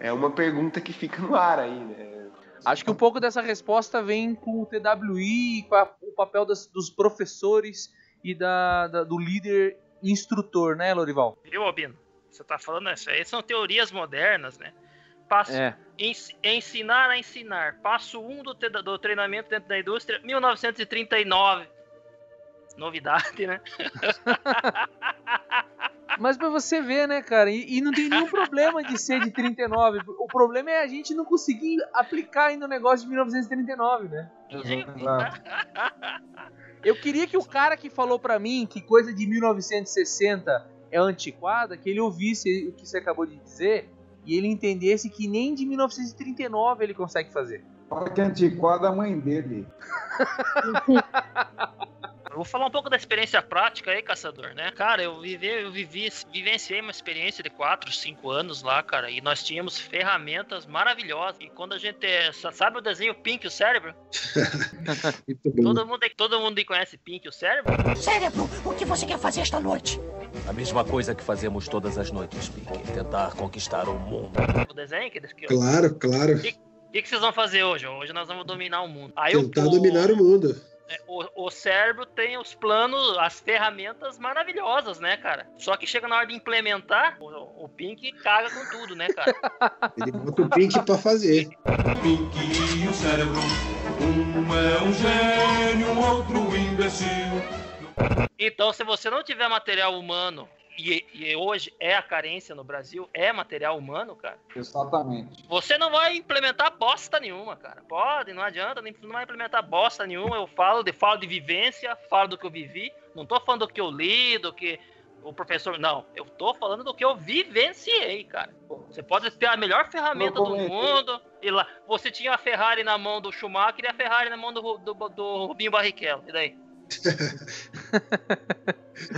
É uma pergunta que fica no ar aí, né? Acho que um pouco dessa resposta vem com o TWI, com o papel dos professores e do líder instrutor, né, Lorival? Viu, Albino? Você tá falando isso aí? São teorias modernas, né? Ensinar a ensinar. Passo 1 do treinamento dentro da indústria, 1939. Novidade, né? Mas pra você ver, né, cara, e não tem nenhum problema de ser de 39. O problema é a gente não conseguir aplicar ainda o negócio de 1939, né? Eu queria que o cara que falou pra mim que coisa de 1960 é antiquada, que ele ouvisse o que você acabou de dizer e ele entendesse que nem de 1939 ele consegue fazer. Fala que é antiquada a mãe dele. Eu vou falar um pouco da experiência prática aí, caçador, né? Cara, eu vivenciei uma experiência de 4, 5 anos lá, cara, e nós tínhamos ferramentas maravilhosas. E quando a gente... Sabe o desenho Pink, o cérebro? Todo mundo conhece Pink, o cérebro? Cérebro, o que você quer fazer esta noite? A mesma coisa que fazemos todas as noites, Pink. Tentar conquistar o mundo. O desenho? Claro. O que vocês vão fazer hoje? Hoje nós vamos dominar o mundo. Aí tentar dominar o mundo. O cérebro tem os planos, as ferramentas maravilhosas, né, cara? Só que chega na hora de implementar, o Pink caga com tudo, né, cara? Ele bota o Pink pra fazer. Pink e o cérebro, um é um gênio, o outro imbecil. Então, se você não tiver material humano, e hoje é a carência no Brasil, é material humano, cara. Exatamente. Você não vai implementar bosta nenhuma, cara. Não adianta, não vai implementar bosta nenhuma. Eu falo de vivência, falo do que eu vivi. Não tô falando do que eu li, do que o professor... Não, eu tô falando do que eu vivenciei, cara. Você pode ter a melhor ferramenta do mundo, e lá, você tinha a Ferrari na mão do Schumacher e a Ferrari na mão do Rubinho Barrichello. E daí?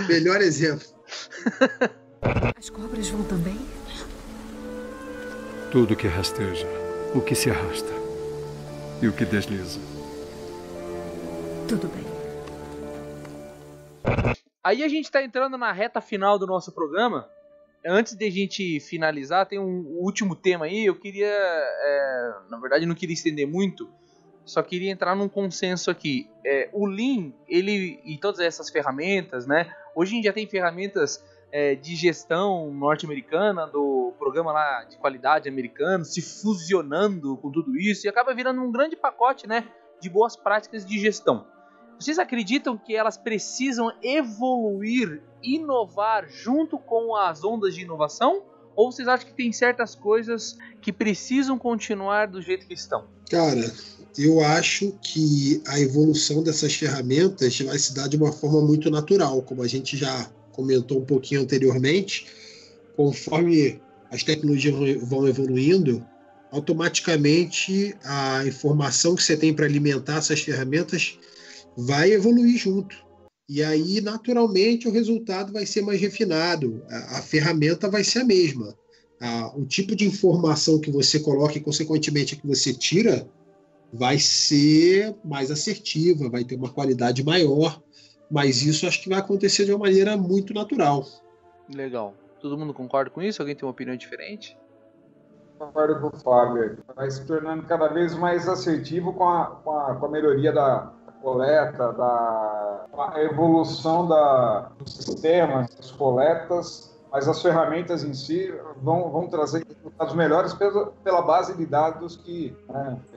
Melhor exemplo. As cobras vão também? Tudo que rasteja, o que se arrasta e o que desliza. Tudo bem. Aí a gente tá entrando na reta final do nosso programa. Antes de a gente finalizar, tem um último tema aí. Eu queria, na verdade, não queria estender muito. Só queria entrar num consenso aqui. O Lean, ele e todas essas ferramentas, né? Hoje a gente já tem ferramentas de gestão norte-americana, do programa lá de qualidade americano, se fusionando com tudo isso e acaba virando um grande pacote, né, de boas práticas de gestão. Vocês acreditam que elas precisam evoluir, inovar junto com as ondas de inovação? Ou vocês acham que tem certas coisas que precisam continuar do jeito que estão? Cara, eu acho que a evolução dessas ferramentas vai se dar de uma forma muito natural, como a gente já comentou um pouquinho anteriormente. Conforme as tecnologias vão evoluindo, automaticamente a informação que você tem para alimentar essas ferramentas vai evoluir junto. E aí, naturalmente, o resultado vai ser mais refinado. A ferramenta vai ser a mesma. O tipo de informação que você coloca e, consequentemente, a que você tira vai ser mais assertiva, vai ter uma qualidade maior, mas isso acho que vai acontecer de uma maneira muito natural. Legal. Todo mundo concorda com isso? Alguém tem uma opinião diferente? Concordo com o Fábio. Vai se tornando cada vez mais assertivo com a melhoria da coleta, a evolução dos sistemas, das coletas, mas as ferramentas em si vão trazer resultados melhores pela base de dados que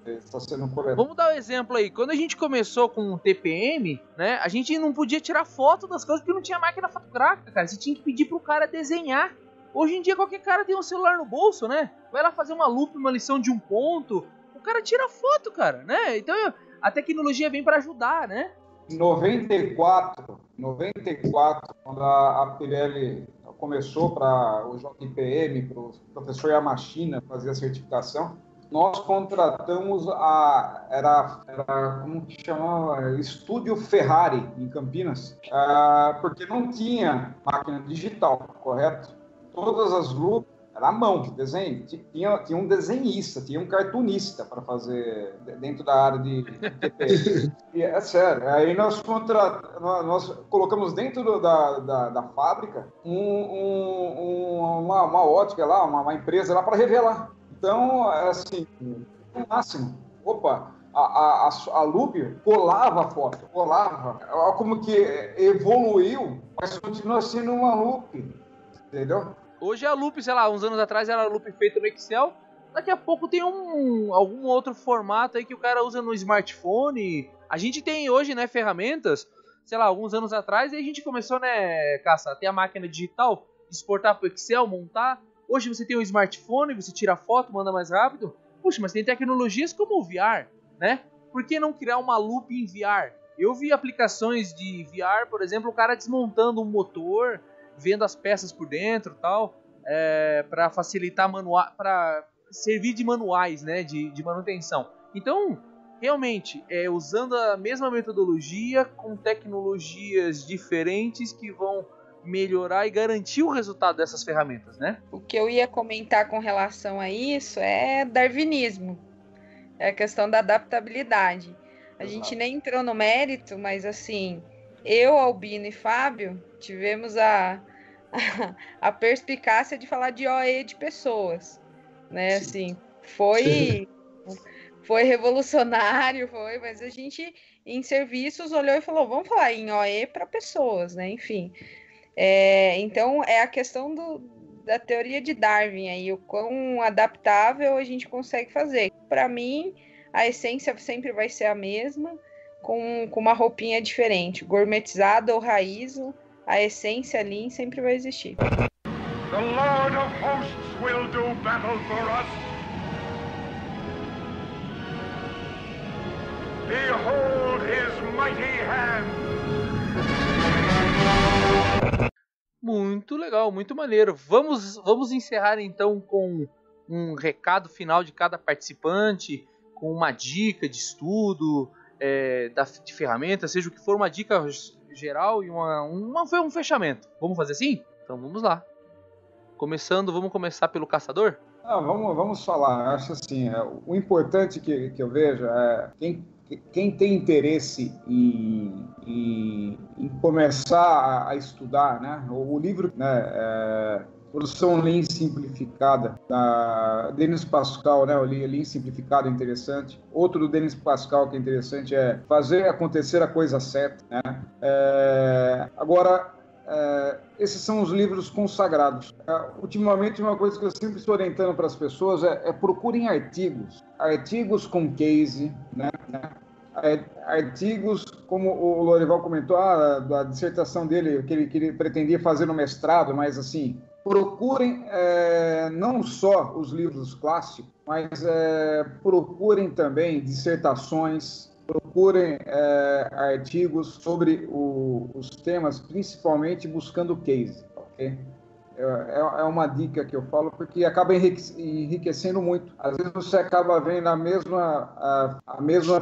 está sendo coletado. Vamos dar um exemplo aí. Quando a gente começou com o TPM, né, a gente não podia tirar foto das coisas porque não tinha máquina fotográfica, cara. Você tinha que pedir pro cara desenhar. Hoje em dia qualquer cara tem um celular no bolso, né? Vai lá fazer uma lupa, uma lição de um ponto, o cara tira foto, cara, né? Então a tecnologia vem para ajudar, né? Em 94, quando a Pirelli começou para o JPM, para o professor Yamashina fazer a certificação, nós contratamos era como que chamava? Estúdio Ferrari, em Campinas, porque não tinha máquina digital, correto? Todas as lupas era à mão, desenho. Tinha um desenhista, tinha um cartunista para fazer dentro da área de TPM. E é sério. Aí nós colocamos dentro da fábrica uma ótica lá, uma empresa lá para revelar. Então, assim, no máximo. Opa! A Lupe colava a foto, colava. Como que evoluiu, mas continua sendo uma Lupe. Entendeu? Hoje a loop, sei lá, uns anos atrás era a loop feita no Excel. Daqui a pouco tem algum outro formato aí que o cara usa no smartphone. A gente tem hoje, né, ferramentas, sei lá, alguns anos atrás, e a gente começou, né, Caça, a ter a máquina digital, exportar para o Excel, montar. Hoje você tem um smartphone, você tira foto, manda mais rápido. Puxa, mas tem tecnologias como o VR, né? Por que não criar uma loop em VR? Eu vi aplicações de VR, por exemplo, o cara desmontando um motor, vendo as peças por dentro e tal, para facilitar para servir de manuais, né, de manutenção. Então, realmente, usando a mesma metodologia, com tecnologias diferentes que vão melhorar e garantir o resultado dessas ferramentas, né? O que eu ia comentar com relação a isso é darwinismo, é a questão da adaptabilidade. A gente nem entrou no mérito, mas assim, eu, Albino e Fábio tivemos a perspicácia de falar de OE de pessoas, né? Assim, foi revolucionário, mas a gente em serviços olhou e falou, vamos falar em OE para pessoas, né? Enfim, então é a questão da teoria de Darwin aí, o quão adaptável a gente consegue fazer. Para mim, a essência sempre vai ser a mesma, com uma roupinha diferente, gourmetizada ou raiz, a essência ali sempre vai existir. The Lord of Hosts will do battle for us. Behold his mighty hand. Muito legal, muito maneiro. Vamos encerrar então com um recado final de cada participante, com uma dica de estudo, de ferramenta, seja o que for, uma dica geral e um fechamento. Vamos fazer assim? Então vamos lá. Vamos começar pelo caçador? Vamos falar. Acho assim, o importante que eu vejo é quem tem interesse em começar a estudar, né? O livro, né, Produção Lean Simplificada, da Denis Pascal, né? O Lean Simplificado é interessante. Outro do Denis Pascal que é interessante é Fazer Acontecer a Coisa Certa, né? Agora, esses são os livros consagrados. Ultimamente, uma coisa que eu sempre estou orientando para as pessoas é procurem artigos com case, né? Artigos, como o Lorival comentou, da dissertação dele, que ele pretendia fazer no mestrado, mas assim, procurem não só os livros clássicos, mas procurem também dissertações, procurem artigos sobre os temas, principalmente buscando case, ok? É uma dica que eu falo, porque acaba enriquecendo muito. Às vezes você acaba vendo a mesma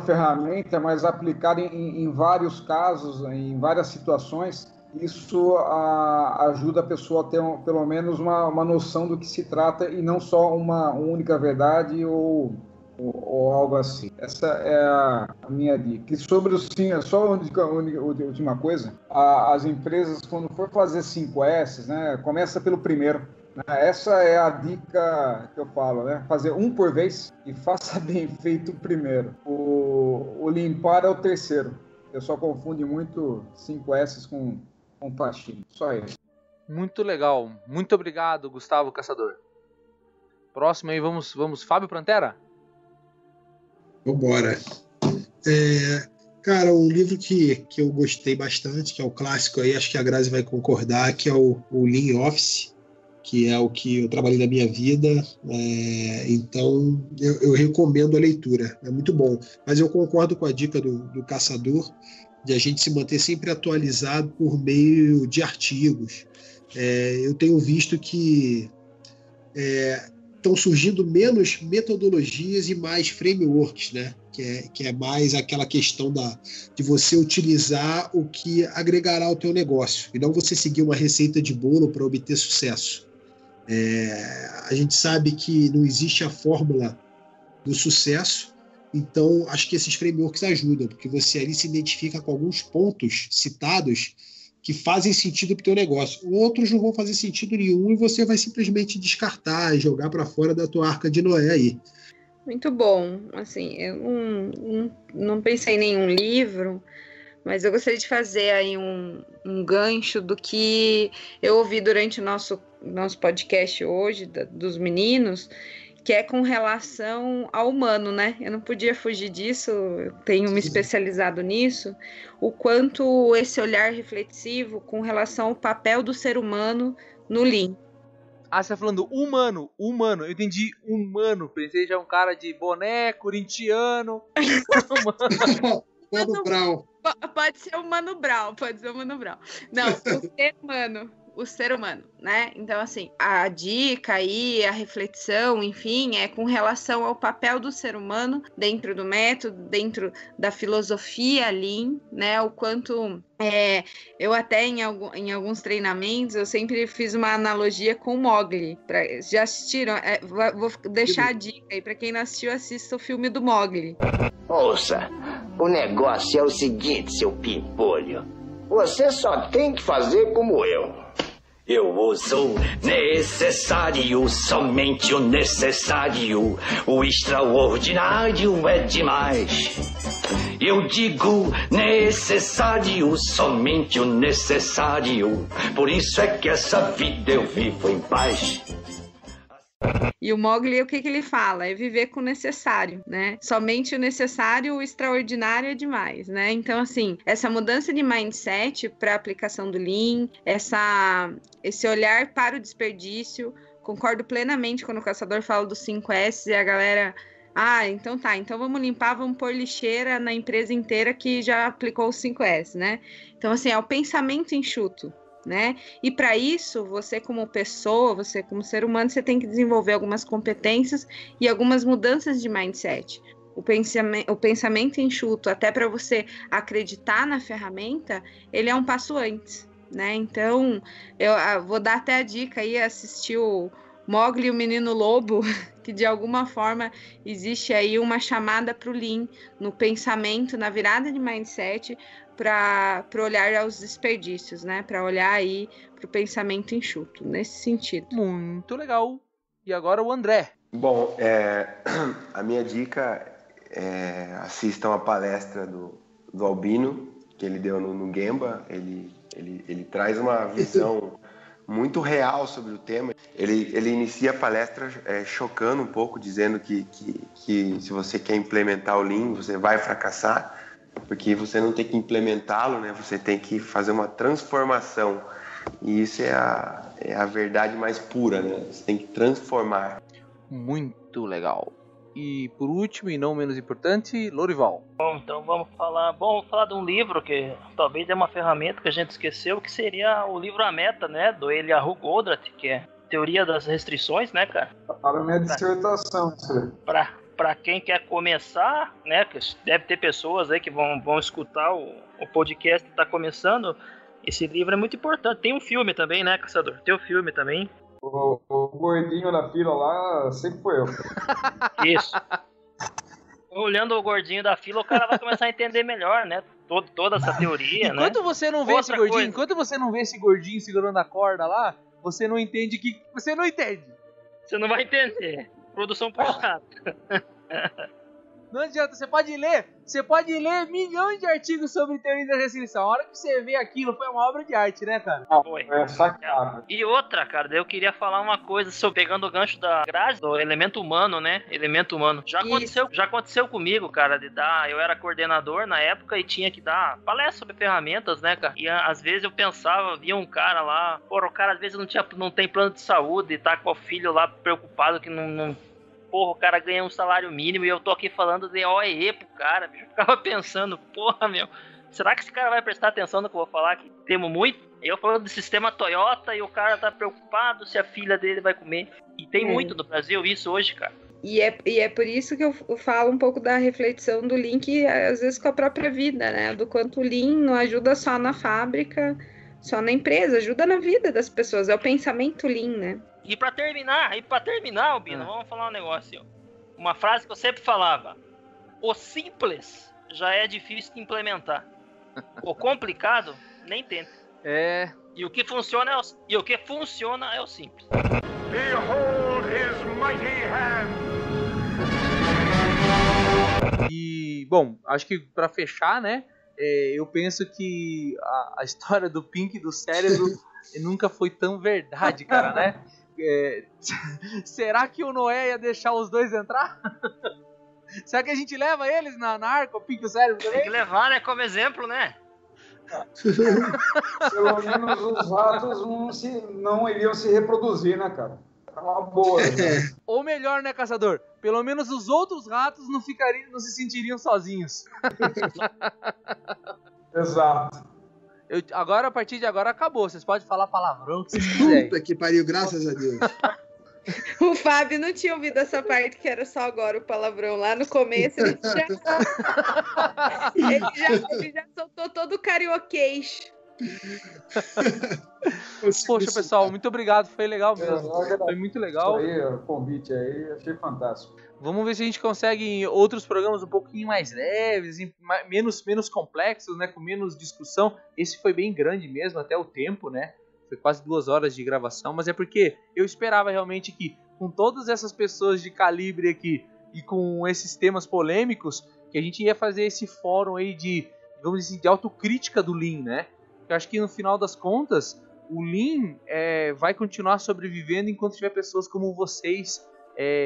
ferramenta, mas aplicada em vários casos, em várias situações. Isso ajuda a pessoa a ter pelo menos uma noção do que se trata e não só uma única verdade ou ou algo assim. Essa é a minha dica. E sobre o sim, só a última coisa, as empresas, quando for fazer 5S, né, começa pelo primeiro. Né? Essa é a dica que eu falo, né? Fazer um por vez e faça bem feito o primeiro. O limpar é o terceiro. Eu só confundo muito 5S com faxina. Só isso. Muito legal. Muito obrigado, Gustavo Caçador. Próximo aí, vamos Fábio Prantera? Vambora. Cara, um livro que eu gostei bastante, que é o clássico aí, acho que a Grazi vai concordar, que é o Lean Office, que é o que eu trabalhei na minha vida, então eu recomendo a leitura, é muito bom. Mas eu concordo com a dica do Caçador, de a gente se manter sempre atualizado por meio de artigos. Eu tenho visto que estão surgindo menos metodologias e mais frameworks, né? Que é mais aquela questão de você utilizar o que agregará ao teu negócio, e não você seguir uma receita de bolo para obter sucesso. A gente sabe que não existe a fórmula do sucesso, então acho que esses frameworks ajudam, porque você ali se identifica com alguns pontos citados que fazem sentido para o teu negócio. Outros não vão fazer sentido nenhum e você vai simplesmente descartar e jogar para fora da tua arca de Noé aí. Muito bom. Assim, eu não pensei em nenhum livro, mas eu gostaria de fazer aí um gancho do que eu ouvi durante o nosso podcast hoje, dos meninos, que é com relação ao humano, né? Eu não podia fugir disso, eu tenho me especializado nisso, o quanto esse olhar reflexivo com relação ao papel do ser humano no Lean. Ah, você tá falando humano, eu entendi humano, pensei já um cara de boné, corintiano. Mano Brown. Pode ser o Mano Brown. Não, o ser humano, né? Então, assim, a dica aí, a reflexão, enfim, é com relação ao papel do ser humano dentro do método, dentro da filosofia Lean, né? O quanto... eu até em alguns treinamentos eu sempre fiz uma analogia com o Mowgli. Já assistiram? Vou deixar a dica aí, para quem não assistiu, assista o filme do Mowgli. Ouça, o negócio é o seguinte, seu pimpolho. Você só tem que fazer como eu. Eu uso necessário, somente o necessário. O extraordinário é demais. Eu digo necessário, somente o necessário. Por isso é que essa vida eu vivo em paz. E o Mowgli, o que ele fala? É viver com o necessário, né? Somente o necessário, o extraordinário é demais, né? Então, assim, essa mudança de mindset para a aplicação do Lean, esse olhar para o desperdício, concordo plenamente quando o Caçador fala dos 5S e a galera... então tá, então vamos limpar, vamos pôr lixeira na empresa inteira que já aplicou os 5S, né? Então, assim, é o pensamento enxuto, né? E para isso, você como pessoa, você como ser humano, você tem que desenvolver algumas competências e algumas mudanças de mindset. O pensamento enxuto, até para você acreditar na ferramenta, ele é um passo antes, né? Então, eu vou dar até a dica aí, assistir o Mowgli e o Menino Lobo, que de alguma forma existe aí uma chamada para o Lean, no pensamento, na virada de mindset, para olhar aos desperdícios, né? Para olhar aí para o pensamento enxuto, nesse sentido. Muito legal. E agora o André. Bom, a minha dica é assistam a palestra do Albino, que ele deu no Gemba. Ele traz uma visão muito real sobre o tema. Ele inicia a palestra chocando um pouco, dizendo que se você quer implementar o Lean, você vai fracassar, porque você não tem que implementá-lo, né? Você tem que fazer uma transformação. E isso é a verdade mais pura, né? Você tem que transformar. Muito legal. E por último, e não menos importante, Lorival. Bom, então vamos falar de um livro que talvez é uma ferramenta que a gente esqueceu, que seria o livro A Meta, né? Do Eliyahu Goldratt, que é Teoria das Restrições, né, cara? Para a minha dissertação, isso. Para quem quer começar, né? Deve ter pessoas aí que vão escutar o podcast que está começando. Esse livro é muito importante. Tem um filme também, né, Caçador? Tem um filme também. O gordinho da fila lá sempre foi eu. Isso. Olhando o gordinho da fila, o cara vai começar a entender melhor, né? Toda essa teoria, né? Enquanto você não vê esse gordinho segurando a corda lá, você não entende que... Você não entende. Você não vai entender. Produção puxada. Não adianta, você pode ler milhões de artigos sobre teoria da restrição. A hora que você vê aquilo, foi uma obra de arte, né, cara? Foi. E outra, cara, daí eu queria falar uma coisa sobre, pegando o gancho da grade, do elemento humano, né? Elemento humano. Já aconteceu comigo, cara, de dar... Eu era coordenador na época e tinha que dar palestra sobre ferramentas, né, cara? E às vezes eu pensava, via um cara lá, o cara às vezes não tem plano de saúde e tá com o filho lá preocupado que não porra, o cara ganha um salário mínimo e eu tô aqui falando de OEE pro cara, bicho. Eu ficava pensando, porra, meu, será que esse cara vai prestar atenção no que eu vou falar? Que temo muito. Eu falando do sistema Toyota e o cara tá preocupado se a filha dele vai comer. E tem muito no Brasil isso hoje, cara. E é por isso que eu falo um pouco da reflexão do Lean, às vezes com a própria vida, né? Do quanto o Lean não ajuda só na fábrica, só na empresa, ajuda na vida das pessoas. É o pensamento Lean, né? E pra terminar, Albino, vamos falar um negócio. Uma frase que eu sempre falava. O simples já é difícil de implementar. O complicado, nem tenta. E o que funciona é o simples. Behold his mighty hand. E, bom, acho que pra fechar, né? Eu penso que a história do Pink do cérebro nunca foi tão verdade, cara, né? Será que o Noé ia deixar os dois entrar? Será que a gente leva eles na arca, o Pink e o cérebro também? Tem que levar, né? Como exemplo, né? Pelo menos os ratos não iriam se reproduzir, né, cara? É uma boa. Né? Ou melhor, né, caçador? Pelo menos os outros ratos não se sentiriam sozinhos. Exato. A partir de agora, acabou. Vocês podem falar palavrão que vocês quiserem. Puta que pariu, graças a Deus. O Fábio não tinha ouvido essa parte que era só agora o palavrão. Lá no começo ele já soltou todo o carioquês. Poxa, pessoal, muito obrigado. Foi legal mesmo. Foi muito legal. Isso aí, o convite aí, achei fantástico. Vamos ver se a gente consegue em outros programas um pouquinho mais leves, menos complexos, né, com menos discussão. Esse foi bem grande mesmo, até o tempo, né? Foi quase 2 horas de gravação, mas é porque eu esperava realmente que, com todas essas pessoas de calibre aqui e com esses temas polêmicos, que a gente ia fazer esse fórum aí de, vamos dizer, de autocrítica do Lean, né? Eu acho que no final das contas, o Lean vai continuar sobrevivendo enquanto tiver pessoas como vocês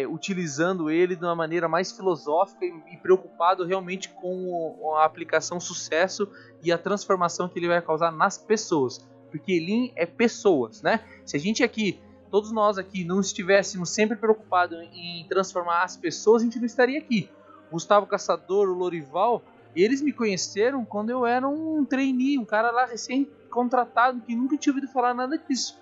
utilizando ele de uma maneira mais filosófica e preocupado realmente com a aplicação, sucesso e a transformação que ele vai causar nas pessoas. Porque Lean é pessoas, né? Se a gente aqui, todos nós aqui, não estivéssemos sempre preocupados em transformar as pessoas, a gente não estaria aqui. Gustavo Caçador, o Lorival, eles me conheceram quando eu era um trainee, um cara lá recém-contratado que nunca tinha ouvido falar nada disso.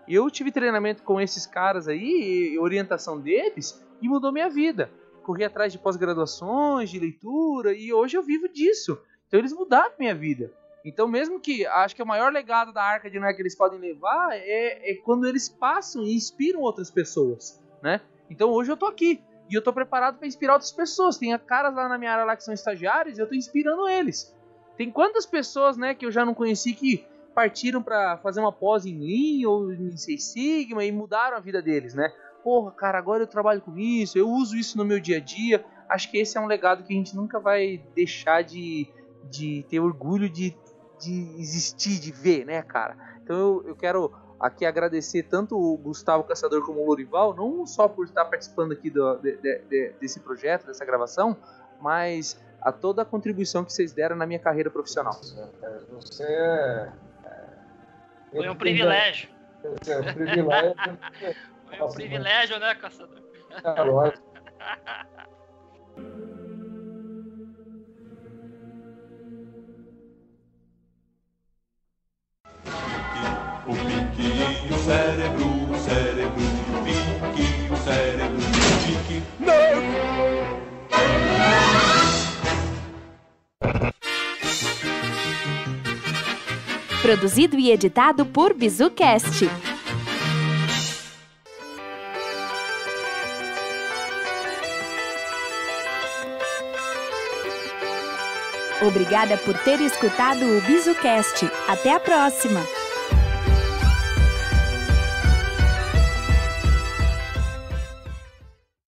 Eu tive treinamento com esses caras aí, orientação deles, e mudou minha vida. Corri atrás de pós-graduações, de leitura, e hoje eu vivo disso. Então eles mudaram minha vida. Então mesmo que, acho que o maior legado da Arca de Noé que eles podem levar é quando eles passam e inspiram outras pessoas, né? Então hoje eu tô aqui, e eu tô preparado para inspirar outras pessoas. Tem caras lá na minha área lá que são estagiários, e eu tô inspirando eles. Tem quantas pessoas, né, que eu já não conheci que partiram para fazer uma pós em Lean ou em Six Sigma e mudaram a vida deles, né? Porra, cara, agora eu trabalho com isso, eu uso isso no meu dia a dia. Acho que esse é um legado que a gente nunca vai deixar de ter orgulho de existir, de ver, né, cara? Então eu quero aqui agradecer tanto o Gustavo Caçador como o Lorival, não só por estar participando aqui desse projeto, dessa gravação, mas a toda a contribuição que vocês deram na minha carreira profissional. Foi um privilégio. Foi um privilégio. Foi um privilégio, né, Caçador? É lógico. O Pink e o cérebro, o Pink e o cérebro, o Pink. Não! Produzido e editado por BizuCast. Obrigada por ter escutado o BizuCast. Até a próxima!